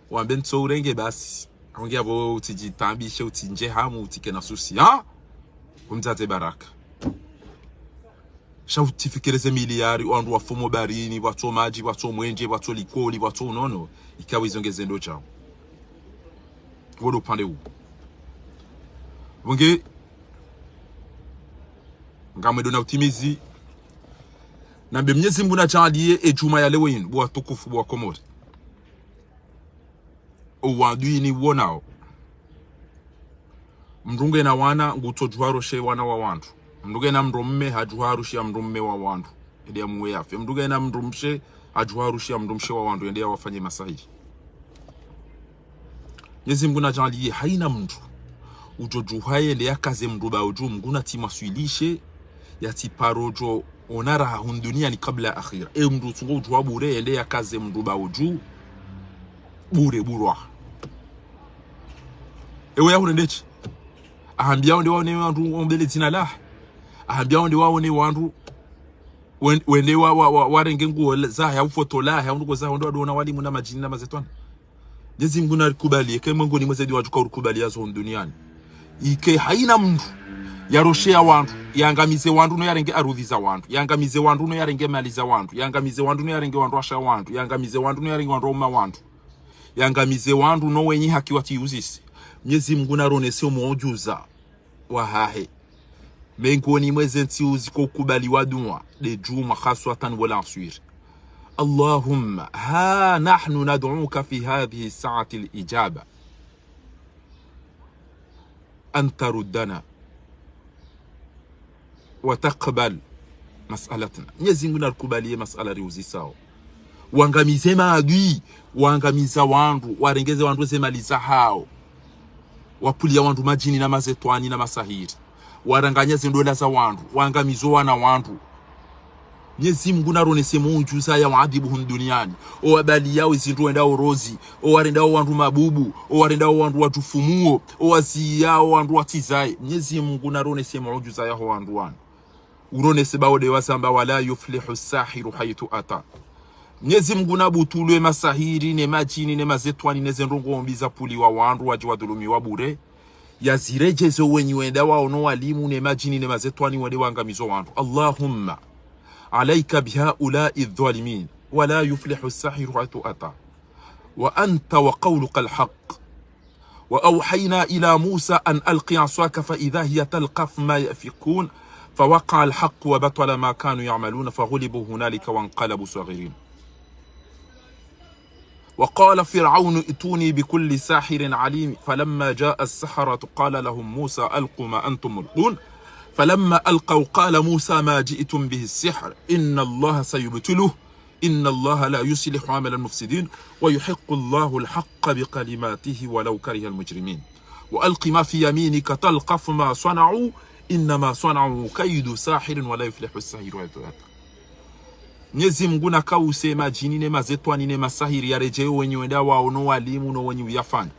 wa bento urenge basi abingira bo utijitambishe utinje hamu utike na susi ha umtate baraka shauti fikireze miliari wandu wafomo barini watu maji watu mwenje watu likoli watu unono ikawa izongeze ndo chao wodo upande huu bunge ngamwedo na utimizi na Mwenyezi Mungu na chalie ejuma ya leo yin bwa tukufu bwa Komori uwadui ni wonao mrunge na wana ngutojwaro she wana wa wandu mnduge na mrumme hajuharushia mrumme wa wandu ndia muwe yafe mnduge na mrumshe hajuharushia mrumshe wa wandu ndia wafanye masahihi Mwenyezi Mungu na jalie haina mtu ujojuhaye ndia kaze mruba uju mguna timaswilishe yatiparojo onara hundunia ni kabla akhira mndu tungo ujua bure ndia kaze mruba uju bure burwa ewe yahu ndechi ahambia ndio wao ni wandu ombele tina la ahambia ndio wao ni wandu wende warenge nguo za ya ufotola ya ndugo za ndo adona walimu na majini na mazetwana Mwenyezi Mungu nakubali kama Mungu ni mwezi wa tukakubali yazo duniani ike haina mtu yaroshea wandu yangamize wandu no yarenge arudhi za wandu yangamize wandu no yarenge mali za wandu yangamize wandu no yarenge wandu asha wandu yangamize wandu no yarenge wandu uma wandu yangamize wandu no wenye haki watiuzisi Mwenyezi Mungu naronese umuojuza wa hahe mengoni mwezi ntiuzi kukubali wadua de juma khaswatan wala aswir اللهم ها نحن ندعوك في هذه الساعة الإجابة أن تردنا وتقبل مسألتنا نيزينغنا الكبالية مسألة ريوزي ساو وانغاميزي maadui waangamiza wandu warengeze wandu zemaliza hao wapulia wandu majini na mazetwani na masahiri waranganya zindola za wandu waangamizo wana wandu Mwenyezi Mungu naronese muujuza ya waadibuhum duniani o abali yao izindu enda orozi o warenda wandu mabubu o warenda wandu watufumuo o wazi yao wandu watizai Mwenyezi Mungu naronese muujuza ya wandu wana uronese baode wasamba wala yuflihu sahiru haytu ata Mwenyezi Mungu na butulu masahiri ne majini ne mazetwani ne zendongo ombiza puli wa wandu waji wadhulumi wa bure yazirejezo wenye wenda waono walimu ne majini ne mazetwani wade wangamizo wandu. Allahumma alayka bihaulai adh-dhalimin wa la yuflihu as-sahiru haythu ata wa anta wa qawluka al-haqq wa awhayna ila Musa an alqi asaka fa idha hiya talqaf ma yafikun فوقع الحق وبطل ما كانوا يعملون فغلبوا هنالك وانقلبوا صاغرين. وقال فرعون ائتوني بكل ساحر عليم فلما جاء السحرة قال لهم موسى ألقوا ما أنتم ملقون فلما ألقوا قال موسى ما جئتم به السحر إن الله سيبتله إن الله لا يصلح عمل المفسدين ويحق الله الحق بكلماته ولو كره المجرمين وألق ما في يمينك تلقف ما صنعوا إنما صنعوا كيد ساحر ولا يفلح الساحر حيث أتى. Mwenyezi Mungu na kause majini ne mazetwani ne masahiri yarejeo wenye wenda waono walimu no wenye uyafanya.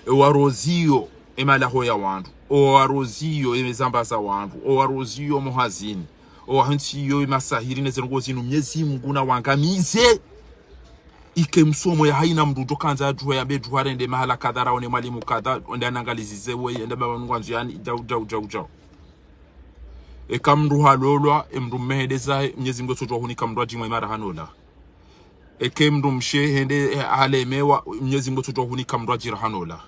Warozio emalaho ya wandu. Warozio emezambaza wandu. Warozio muhazini. Wahansiyo masahiri ne zenogozinu. Mwenyezi Mungu na wangamize. Ike msomo ya haina mdudo kanza aduwa ya beduwa rende mahala kadhara one mwalimu kadha. Wende anangalizize we ende baba mwanzu yani jau. Ekamru halolwa emru mehedeza Mwenyezi Mungu sotwa hunika mru ajimwa imara hanola. Ekemru mshe hende halemewa Mwenyezi Mungu sotwa hunika mru ajira hanola.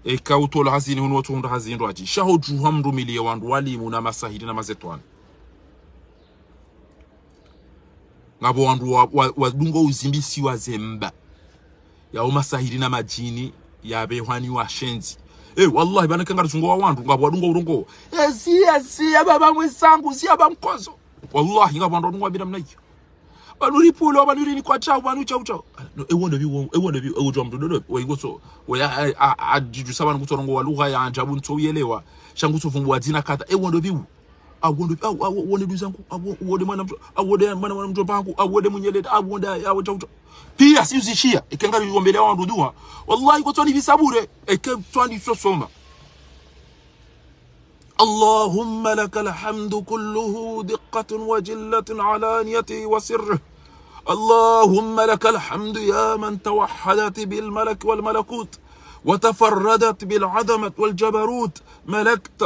Eka utola hazini hunu watu hunda hazini raji. Shahoju hamru milie wandu walimu na masahiri na mazetwani. Ngabo wandu wadungo uzimbisi wa zemba. Ya umasahiri na majini ya behwani wa shenzi. Wallahi bana kangara zungo wa wandu ngabo wadungo urungo. Siya baba mwesangu siya bamkozo. Wallahi ngabo wandu wadungo wabida mnaiki. Banuri pulo banuri ni kwa chao banu chao. Ewona bi ewo mdodo wegoso we ajiju sabana kutorongo wa lugha ya anjabu nto yelewa. Shangu sofungwa dina kata ewona bi awone duzangu awode mana mtu pangu awode munyele awode yawo chao. Pia si uzishia ikengara yombele wandu dua wallahi ko toni bisabure eke toni sosoma. اللهم لك الحمد كله دقة وجلة علانيته وسره. اللهم لك الحمد يا من توحدت بالملك والملكوت وتفردت بالعظمة والجبروت ملكت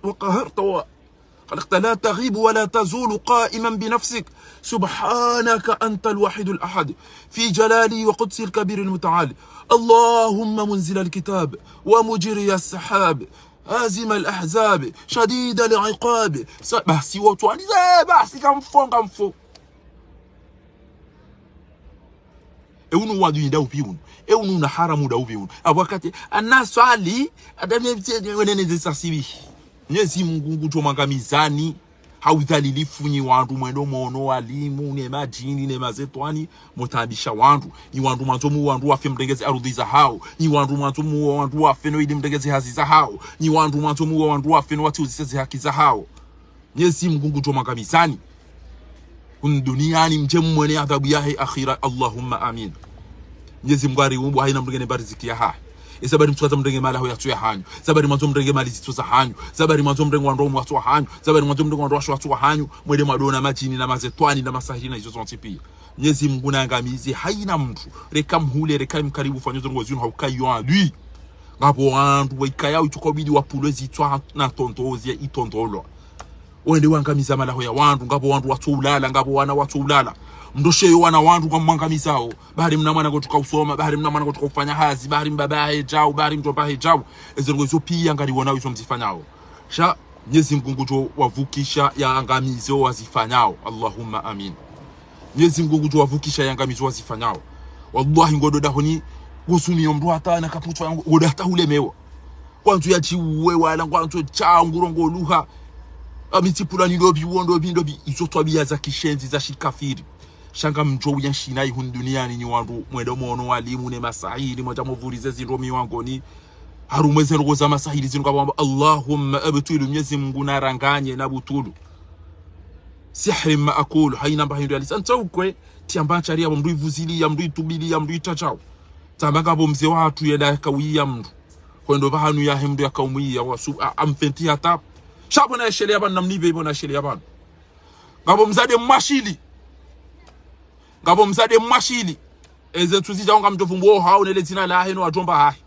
وقهرت وخلقت لا تغيب ولا تزول قائما بنفسك سبحانك أنت الوحيد الأحد في جلالي وقدس الكبير المتعالي. اللهم منزل الكتاب ومجري السحاب هازم الأحزاب شديد العقاب بحسي وطواني بحسي كمفو eunu wadu ndau piun eunu na haramu dau piun abakati anaswali adame wenene zisasibi. Mwenyezi Mungu kutomanga mizani haudhalilifu ni wandu mwendo mono walimu ne majini ne mazetwani mutabisha wandu ni wandu manzomu wandu wafe mdengeze arudhi za hao ni wandu manzomu wandu wafe no ili mdengeze hazi za hao ni wandu manzomu wandu wafe no wati uziseze haki za hao. Mwenyezi Mungu kutomanga mizani duniani mje mwene adhabu yahe akhira. Allahumma amin. Mwenyezi Mungu ariumbu haina mdengene bariziki ya haa isabari mtukaza mdenge mala hoya tuya hanyu sabari manzo mdenge mali zituza hanyu sabari manzo mdenge wandu watu wa hanyu sabari manzo mdenge wandu watu wa hanyu mwede madona majini na mazetwani na masahiri na hizo zonse pia. Mwenyezi Mungu naangamizi haina mtu reka mhule reka mkaribu fanyozo ngozinu haukayo adui ngabo wandu waikaya utukobidi wapulwezi twa na tontozi ya itontolo wende wangamiza mala hoya wandu ngabo wandu watu ulala ngabo wana watu ulala mdosheyo wana wandu kwa mwangamizao bahari mnamwana kutoka usoma bahari mnamwana kutoka kufanya hazi bahari mbabahe jao bahari mtobahe jao ezengo hizo pia ngari wanao hizo mzifanyao sha Mwenyezi Mungu jo wavukisha ya angamizo wazifanyao. Allahumma amin. Mwenyezi Mungu jo wavukisha ya angamizo wazifanyao. Wallahi ngodo dahoni gusumi mdu hata na kaputwa ngodo hata ulemewa kwantu ya chiwe wala kwantu cha ngurongo luha amitipula ni lobi wondo bindobi izo twabia za kishenzi za shikafiri shanga mjo yanshina ihun duniani ni wandu mwendo mono walimu ne masahili moja movurize zindomi wangoni harumweze rogoza masahili zinu kwa Allahumma abtulu. Mwenyezi Mungu naranganye na butulu sihri ma akulu haina mbahindu alisanta ukwe tiamba charia mndu ivuzili ya mndu itubili ya mndu itachao tambanga bo mzee watu yenda kawiya mndu kwendo bahanu ya hemdu ya kaumuya wasu amfenti hata shabo na shele yaban namnibe ibo na shele yaban ngabo mzade mashili ngabo mzade mwashili eze tuzija nga mtovumbo hao nele zina la heno atomba hahi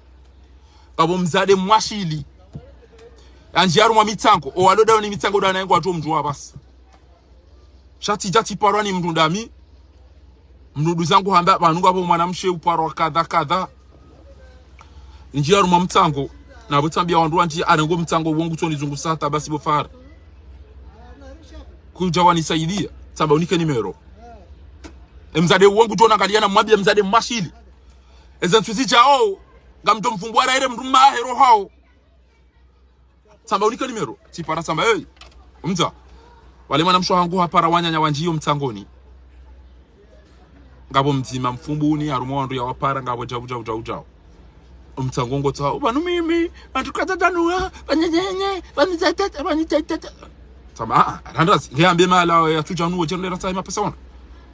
ngabo mzade mwashili anjiaru mwa mitango o aloda ni mitango dana yangu ato mjua basi shati jati parwani mndundami mnudu zangu hamba banunga hapo mwanamshe uparo kadha njiaru mwa mtango na butambia wandu anji arengo mtango wongu toni zungu sata basi bofara kuja wanisaidia samba unike nimero mzade wangu tona ngaliana mwabia mzade mashili ezentuzi chao ngamto mfumbwara ere mnduma hero hao samba unike nimero tipara samba mza wale mwanamsho wangu hapara wanyanya wanjiyo mtangoni ngabo mzima mfumbuni harumo wandu ya wapara ngabo jau mtangongo ta banu mimi antukata tanua banyenye banitata samba randas ngiambe mala ya tujanuo jenera time pesa wana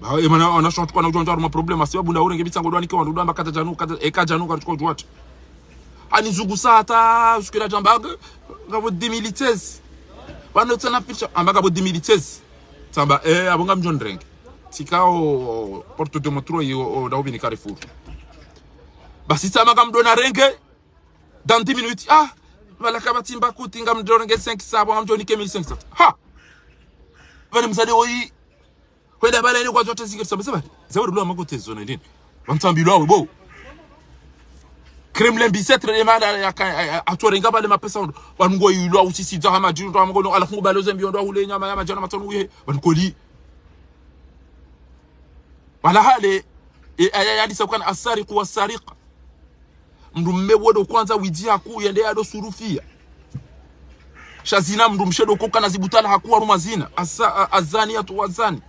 ba emana ona shot kwa na ujonja ma problema sababu na urenge bitsango dwani kwa ndamba kata janu kata janu kwa tuko jwat ani zugu sata usikira jambaga ngabo 2013 bano tena picha ambaga bo 2013 samba abonga mjondrenge tikao porto de motro yo da ubini Carrefour basi sama kamdona renge dans 10 minutes wala kabatimba kutinga mdorenge 5 sabo amjoni ke 1500 ha bani msade oyi kwenda bale ni kwa zote zikisema sema zawadi blo amagote zone ndini wantambilwa webo Kremlin bisetre emada ya atorenga bale mapesa wanungo yulwa usisi za hama jinu ndo amagono alafungu bale zembi ndo hule nyama ya majana matonu uye wankoli wala hale ayadi sakana asariqu wasariqa mndu mmewodo kwanza wijia ku yende yado surufia shazina mndu mshedo koka na zibutala hakuwa rumazina azani ya tuwazani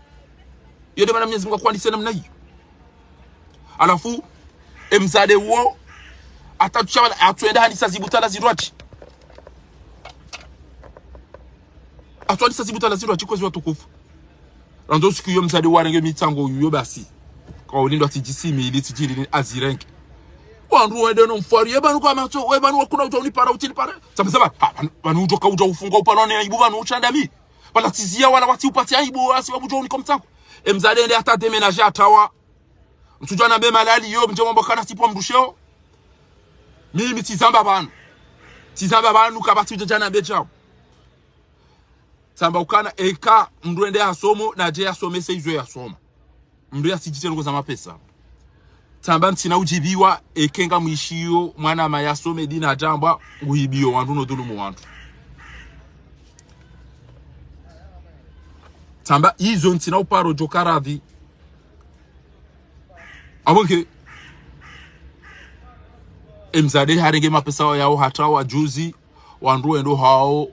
yode mana Mwenyezi Mungu kwani sena mna hiyo alafu mzade wo atatuchabala atwenda hadi sazibutala zirwachi atwandi sazibutala zirwachi kwa ziwa tukufu rando siku yo mzade warenge mitango yo basi kwa ulindo atijisimi ili tijili azirenge wandu wende no mfari ebanu kwa macho webanu kuna utoni para utini para saba banu ujoka uja ufunga upalone aibu banu uchandami wala tizia wala wati upati aibu asi wabujo ni komtako mzade ende ata deménager atawa mtujana be malali yo mjombo mbokana sipo mdusheo mimi tizamba banu kabati ujana be chao samba ukana eka mndu ende asomo na je asomese izo yasoma mndu asijite ngo za mapesa tamba ntina ujibiwa ekenga mwishiyo mwana mayasome dina jamba uhibiyo wandu no dhulumu wandu tamba hizo ntina uparo jokaradhi abonke mzade harenge mapesa yao hatawa juzi wandu endo hao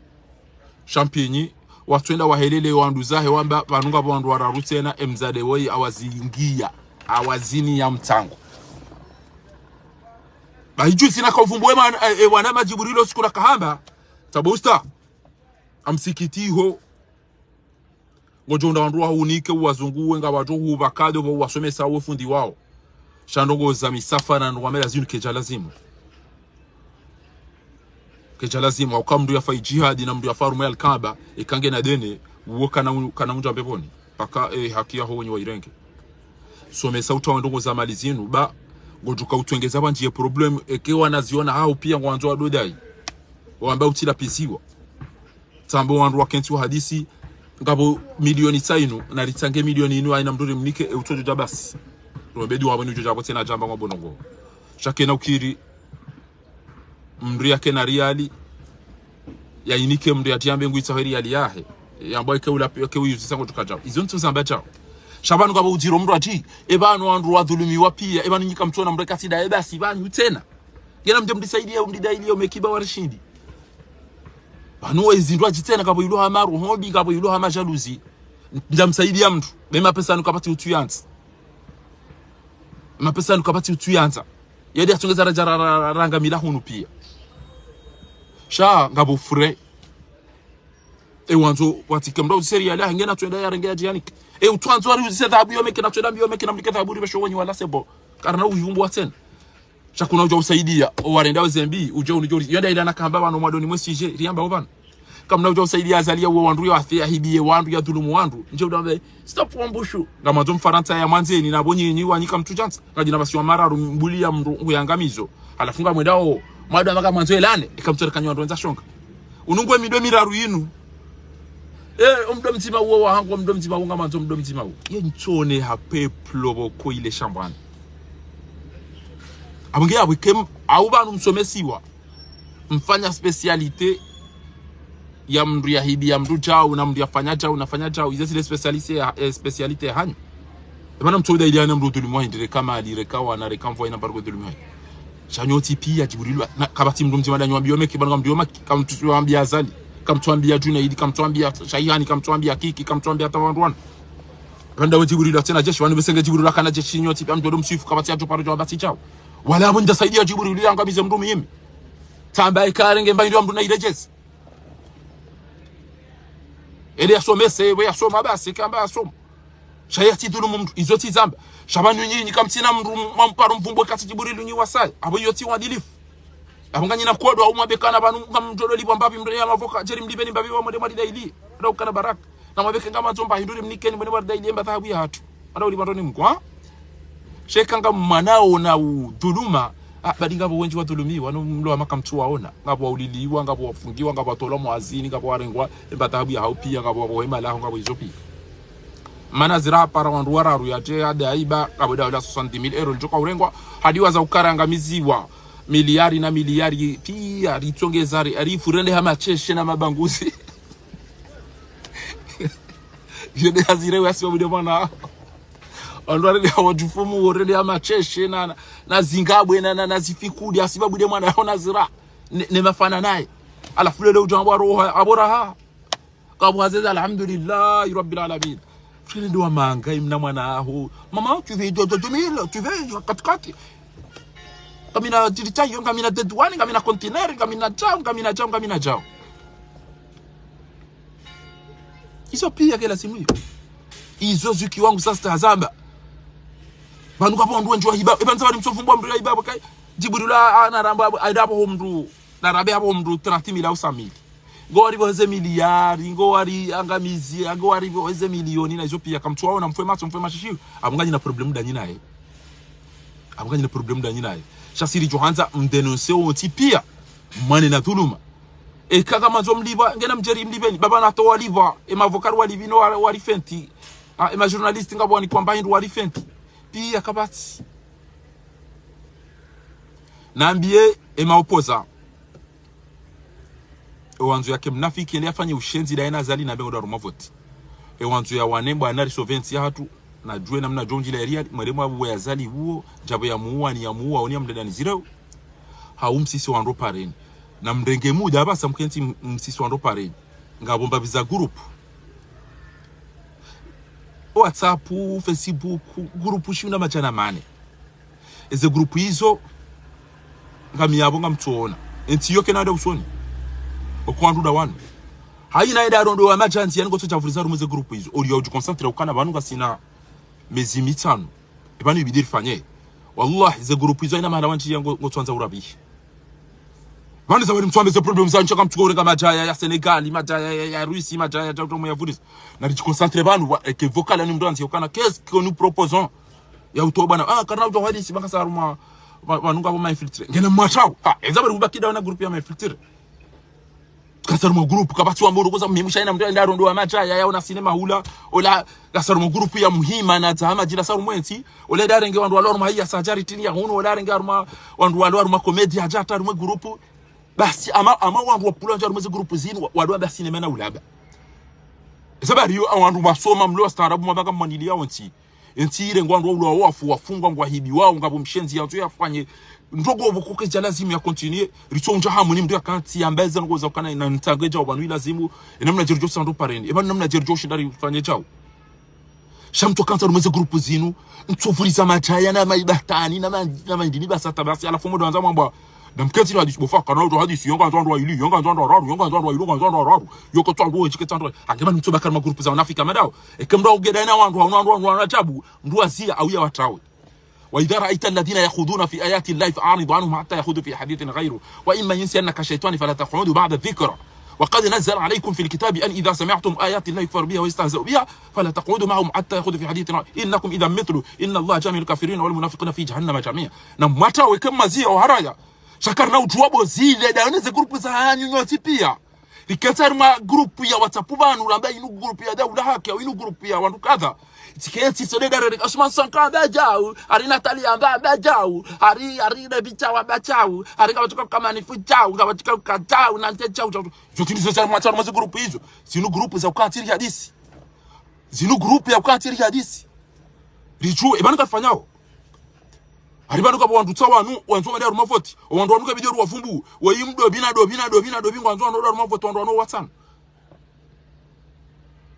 championyi watwenda wahelele wandu zahe wamba banunga wandu wararutena mzade woi awazingia awazini ya mtango bahiju sina kavumbwe wana majiburilo sikura kahamba tabusta amsikitiho ngojonda wandu wa unike wazunguwe nga watu hubakado wa wasomesa ufundi wao shandongo za misafara ndo wamela zinu keja lazima ukamdu ya fai jihadi na mdu ya faru mel kaba ikange na dene uoka na mja beboni paka haki ya ho wenye wairenge somesa utawandongo za mali zinu ba ngojuka utwengeza banjiye problem ekewa naziona hao pia ngwanzo wadodai wamba utila pisiwa tambo wandu wakenti wa hadisi ngabo milioni tainu na litange milioni inu aina mduri mnike utojo jabasi robedi waboni ujoja bote na jamba ngabonongo shake na ukiri mri yake na riali ya inike mri ya tiambe ngwita heri yali yahe yambo eke ula ke uyuzisango tukajao izo ntu zamba chao shabanu ngabo ujiro mru ati ebanu wandu wadhulumiwa pia ebanu nyika mtona mreka sida ebasi banu tena gena mjamdisaidia umdidaili umekiba warashindi banu izindwa jitena kabo yulo hamaru hobi kabo yulo hama jalousie mjamsaidia mtu bema pesa nukapati utuyanza mapesa nukapati utuyanza yedi atungeza ranga milahunu pia sha ngabo fure wanzo watike mdo seri ala ngena twenda ya renge ya yanike utwanzo wari uzise dhabu yomeke na twenda mbiyomeke na mlike dhabu ribesho wonyi wala sebo karana uvumbu watena chakuna uja usaidia warenda wazembi uja unijori yenda ila nakamba bano mwadoni mwesije riamba obana kama unajua usaidia azalia wa wandu ya afya hibie wandu ya dhulumu wandu nje udambe stop wambushu kama ndo mfaransa ya mwanzeni na bonyi nyi wanyika mtu chance ngajina basi wa mara rumbulia mndu huyangamizo alafunga mwendao mwadu amaka mwanzo elane ikamtora kanyo ndo nza shonga unungwe mido miraru yinu omdo mtima uo wa hangu omdo mtima unga manzo omdo mtima uo ye nchone hape plobo ko ile shambani abunge abukem auba msomesiwa mfanya specialite ya mndu ya hibi ya mndu chao na mndu ya fanya chao unafanya chao hizo zile specialite hanyu bana mtu da ile mndu tulimwa ndire kama alirekawa na rekamvo ina bargo tulimwa chanyoti pia Jibrilu na kabati mndu mtima da nyambio meki bana ngamdio maki kamtuambia azali kamtuambia juna ili kamtuambia shayani kamtuambia kiki kamtuambia tawandwana banda wote Jibrilu tena jeshi wanu besenge Jibrilu kana jeshi nyoti pia mtu msifu kabati ato paro jwa basi chao wala abunda saidia Jibrilu yangamize mndu mimi tamba ikarenge mba ndio mndu na ile jeshi ele asomese we asoma basi kamba asoma shayati dhulumu mndu izoti zamba shabanu nyinyi kamtina mndu mamparo mvumbwe kati Jibrilu nyi wasai abo yoti wadilifu abanganye na kodo au mabekana banu ngamjolo lipo mbapi mndele ya mavoka jeri mlibeni mbapi wa mwende daili ndo kana baraka na mabeke ngama zomba hinduri mnikeni mwende daili mba thabu ya hatu ndo libandoni mkwa shekanga manao na dhuluma bali ngabo wenji wadhulumiwa no mlo amaka mtu waona ngabo wauliliwa ngabo wafungiwa ngabo watolo mwazini ngabo warengwa mba thabu ya haupia ngabo wahema la ngabo izopi mana zira para wandu wararu ya je ade aiba ngabo daula 60000 euro njoka urengwa hadiwa za ukarangamiziwa miliari na miliari pia ritongezari arifu rende hama cheshe na mabanguzi jede hazire wasi wabude bana andware ya wajufumu rende hama cheshe na Zimbabwe na zifikudi asibabu de mwana yona zira ne mafana naye alafu leo ujambo roho aboraha kabwaze alhamdulillah rabbil alamin frère ndo manga imna mwana aho mama tu veux tu veux katikati kamina tilitayo kamina dedwani kamina container kamina jao hizo pia kila simu hiyo hizo zuki wangu sasa tazamba banu kapo ndo njoo hiba ebanza bali msofumbwa mndu hiba kai Jibrilu ana ramba aidapo mndu na rabe hapo mndu 30000 au 100000 ngori boze miliari ngori angamizi ngori boze milioni na hizo pia kamtwao na mfema shishi abungaji na problem danyi naye shasiri johanza mdenonse woti pia mane na dhuluma kaka manzo mliba ngena mjeri mlibeni baba na to waliva mavokari walivino walifenti ma journalist ngabo ni kwamba hindu walifenti pia kabati naambie maopoza wanzo yake mnafiki ndiye afanye ushenzi daina zali na bengo daruma vote wanzo ya wanembo anari sovensi hatu na jue namna jonji la area maremo abu ya zali huo jabo ya muua ni ya muua onia mdadani zirao haumsisi wando pareni na mrenge muda basa mkenti msisi wando pareni ngabomba biza group WhatsApp, Facebook, group shuna machana mane eze group hizo ngamiyabo ngamtuona enti yoke nada usoni okwanduda wanu haina ida rondo wa majanzi yango to chavuriza rumeze group hizo uriyo ujikonsantre ukana banu ngasina mezi mitano ibani bidiri fanye wallahi ze group hizo ina mahala wanchi yango ngotwanza urabi bani zawadi mtu ameze problem za nchaka mtu kama majaya ya Senegal majaya ya Russie majaya ya Tomo ya Vudis na dijikonsantre banu ke vocal ni mdanzi ukana qu'est-ce que nous proposons ya utoba na kana uto hadisi baka saruma banunga bo infiltrer ngena mwachao ezabari kubakida na group ya infiltrer kasaruma group kabati wa mboro koza mimi shaina mtu ndaro ndo wa majaya ya una sinema hula ola kasaruma group ya muhima na zama jira saru mwenti ola darenge wandu waloruma hiya sajari tini ya hunu ola darenge aruma wandu waloruma comedy hajata rumwe group basi ama wandu wapula njaru mwezi group zinu wadwa basi sinema na ulaba ezabari yo wandu basoma mlo starabu mabaka mwandilia onti entire ngwandu ulo wafu wafungwa ngwa hibi wao ngabo mshenzi yanzu yafanye ndogo bukuke jala zimu ya continue ritonja hamuni mndu akanti yambeza ngoza kana na ntangeja obanu ilazimu namna jerjo sando pareni eba namna jerjo shindari fanye chao shamto kanza rumeze group zinu ntufuriza majaya na maibatani na mandini basata basi alafu modo anza mwamba damketi na hadisi bofa kana ndo hadisi yonga ndo ili yonga ndo raru yonga ndo ili yonga ndo raru yoko twandu nchike twandu angema mtoba kana group za Afrika madao ekemda ugeda na wandu wanachabu ndo azia au ya watawe وإذا رأيت الذين يخوضون في آيات الله فأعرض عنهم حتى يخوضوا في حديث غيره وإما ينسي أنك شيطان فلا تقعد بعد الذكر وقد نزل عليكم في الكتاب أن إذا سمعتم آيات الله يكفر بها ويستهزئ بها فلا تقعدوا معهم حتى يخوضوا في حديث إنكم إذا مثلوا إن الله جامع الكافرين والمنافقين في جهنم جميعا. نمwata wekema zio haraya shakarna utuwabo zile daoneze grupu za hanyu nyoti pia riketarma grupu ya WhatsApp banu ramba inu grupu ya Daula Haki au inu grupu ya wandu kadha tiketi sodegare Osman Sanka bajau ari Natalia amba bajau ari Rebita wa bajau ari kabatuka kama ni fujau kabatuka kadau na ntechau zotinizo za mwata na grupu hizo zinu grupu za ukatiri hadisi zinu grupu ya ukatiri hadisi richu ebanu kafanyao aribanu ka wandu tsawanu wanzo wali rumavoti wandu wanuka bidio ruwafumbu wayimdo bina do bingo wanzo wanu rumavoti wandu wanu watsana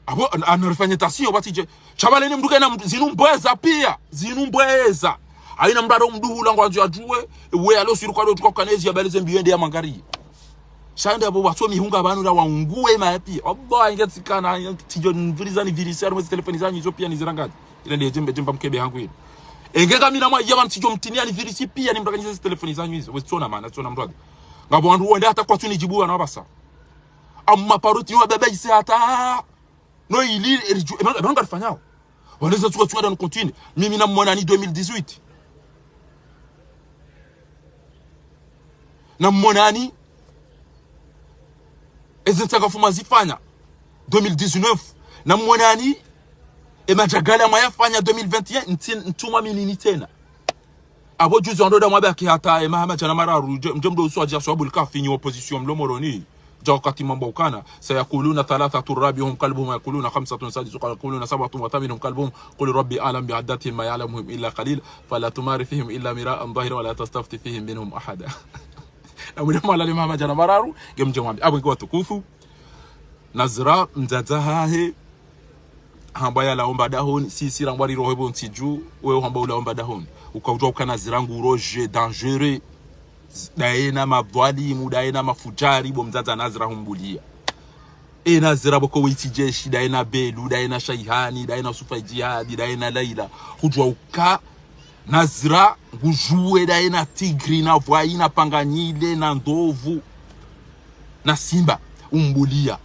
abo anarifanya tasio batije chabale ni mduka na zinumbweza pia zinumbweza aina mdaro mduhula ngwanzo ajue we alosiru kwa tuko kanezi ya balize mbiyende ya mangari shande abo wasomi hunga banu na waungue mapi Allah ingetsikana tijo nvirizani virisari mu telefoni zanyu hizo pia nizirangaje ile ndiye jemba mkebe hangu hili engeka mina mwa yaban tijo mtinia ni virisi pia ni mtakanyisa telefoni zanyu hizo wetsona maana tsona mradi ngabo wandu wende hata kwa tuni jibu na basa amma paruti wa baba isi hata no ili ebanga rifanyao wanaweza tuka na continue mimi na mwana ni 2018 na mwana ezitaka fuma zifanya 2019 na mwana ni emajagala mayafanya 2021 ntuma minini tena abo juzi ndoda mwabaki hata Mahama jana mararu mjomdo uswaji sababu likafinyi opposition mlomoroni جاوكاتي مبوكانا سيقولون ثلاثة رابعهم كلبهم يقولون خمسة سادسهم يقولون سبعة وثامنهم كلبهم قل ربي أعلم بعدتهم ما يعلمهم إلا قليل فلا تمار فيهم إلا مراء ظاهرا ولا تستفت فيهم منهم أحدا. أمنا على Mahama jana mararu gemjomambi abo kwa tukufu Nazra mzazahe hamba ya laomba dahoni sisi rangwari rohebo ntiju wewe hamba ulaomba dahoni ukaujua ukanazira nguroje dangereux daena mavwalimu daena mafujari bo mzaza Nazra humbulia Nazra boko witijeshi daena Belu daena Shaihani daena Sufai Jihadi daena Laila hujua uka Nazra ngujue daena tigri na vwai na panganyile na ndovu na simba umbulia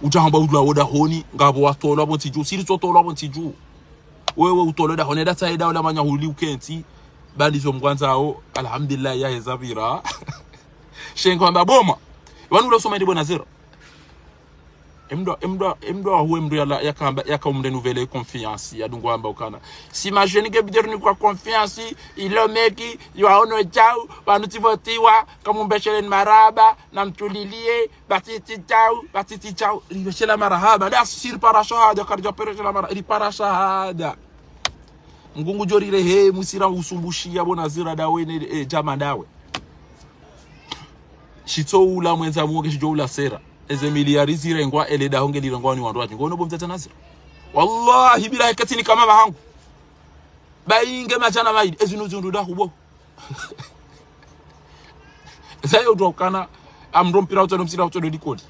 ujahamba ulaoda honi ngabo watolo abo ntiju siri totolo abo ntiju wewe utolo da honi data ida wala manya huli ukenti bali zo mkwanzao alhamdulillah ya hezabira shengo amba boma wanu ulosoma ndibo Nazira emdo huwe mdu yaka umde nouvelle confiance ya dungu amba ukana si majeni gebiderni kwa confiance ilo meki yuaono chau wanutivotiwa kamumbeshele maraba na mtulilie batiti chau libeshela marahaba da sir para shahada karja pereshela marahaba ili para shahada ngungu jorire he musira usumbushia bo Nazira dawe ne jama dawe shito ula mwenza muoge shijo ula sera eze miliarizi rengwa ele da honge lirengwa ni wandu wati ngono bo mtata Nazira wallahi bila hekatini kama mahangu bainge machana maidi ezinuzundu da hubo zayo dokana amro mpira utono msira utono dikodi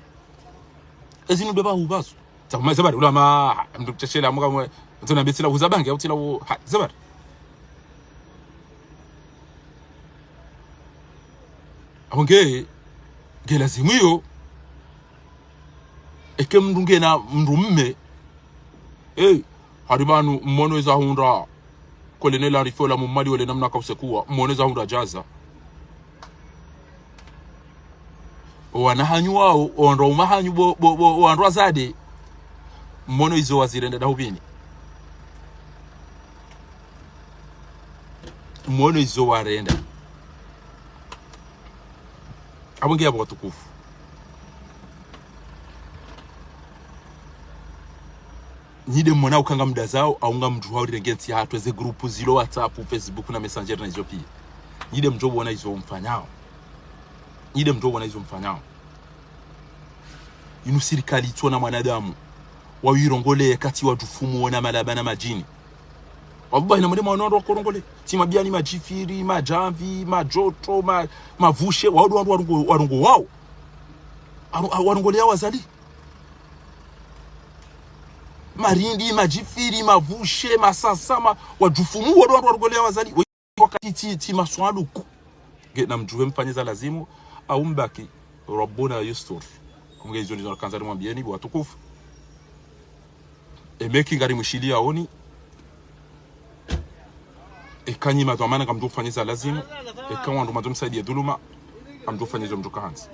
ezinu beba hubaso takuma zabari ulama amdo tshela amuka mwe ntona betila uzabange awutila zabari ahonge gelazimiyo eke mndunge na mrumme haribanu mmono za hundra kolenela rifola mumali wale namna kausekuwa mmono za hundra jaza wanahanyu wao ondro umahanyu bo ondro zade mmono izo wazirenda dahubini mmono izo warenda abonge abo tukufu nyide mwana ukanga muda zao aunga mtu wao rirengensi hatu eze grupu zilo WhatsApp Facebook na Messenger na hizo pia nyide mjobo wana hizo mfanyao inu sirikali tuona mwanadamu wawirongole kati wadufumu wana malaba na majini wallahi na mwema wanondo korongole tima biani majifiri majamvi majoto mavushe warungo wao warungole yao wazali marindi majifiri mavushe masasama wadufumu warungole yao wazali wakati ti maswaluku na mjuwe mfanyeza lazimu au mbaki rabbuna yustur mwenyezi Mungu kanza mwambieni watukufu emeki ngari mushilia oni ekanyima twamana kamdu kufanyisa lazima ekanwandu madu msaidie dhuluma amdu kufanyisa mdu kahanzi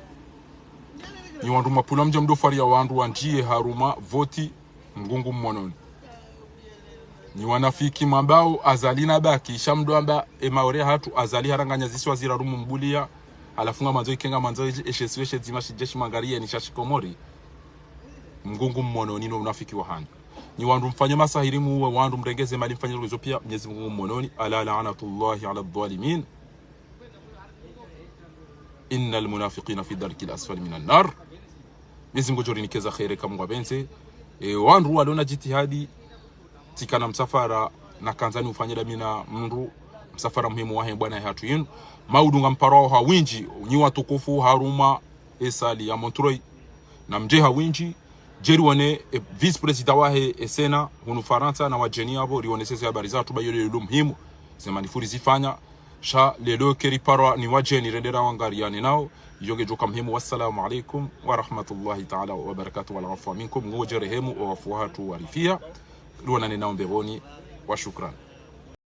ni wandu mapula mje mdu faria wandu wanjie haruma voti mgungu mmononi ni wanafiki mambao azalina baki shamdu amba emaore hatu azali haranganya ziswa zira rumu mbulia alafunga manzo ikenga manzo eshesweshe zimashi jeshi mangaria ni shashikomori mgungu mmononi no unafiki wa handi ni wandu mfanye masahiri muwe wandu mrengeze mali mfanye ruzo pia Mwenyezi Mungu mmononi ala la'natullahi ala adh-dhalimin innal munafiqina fi darki al-asfali minan nar. Mwenyezi Mungu jori nikeza khaire kama wabenze wandu walona jitihadi tikana msafara na kanzani ufanyira mina mndu msafara muhimu wahe bwana hatu yenu maudunga mparao hawinji nyi watukufu haruma esali ya Montreuil na mje hawinji jeriwane vice president wahe esena hunu Faransa na wajeni abo rionesese habari za tuba yole lulu muhimu sema nifuri zifanya sha lelo keri parwa ni wajeni rendera wangariani nao yoge joka muhimu. Wassalamu alaikum wa rahmatullahi ta'ala wa barakatuh wal afwa minkum ngoje rehemu wa wafuatu warifia luana ninaombe boni wa shukran.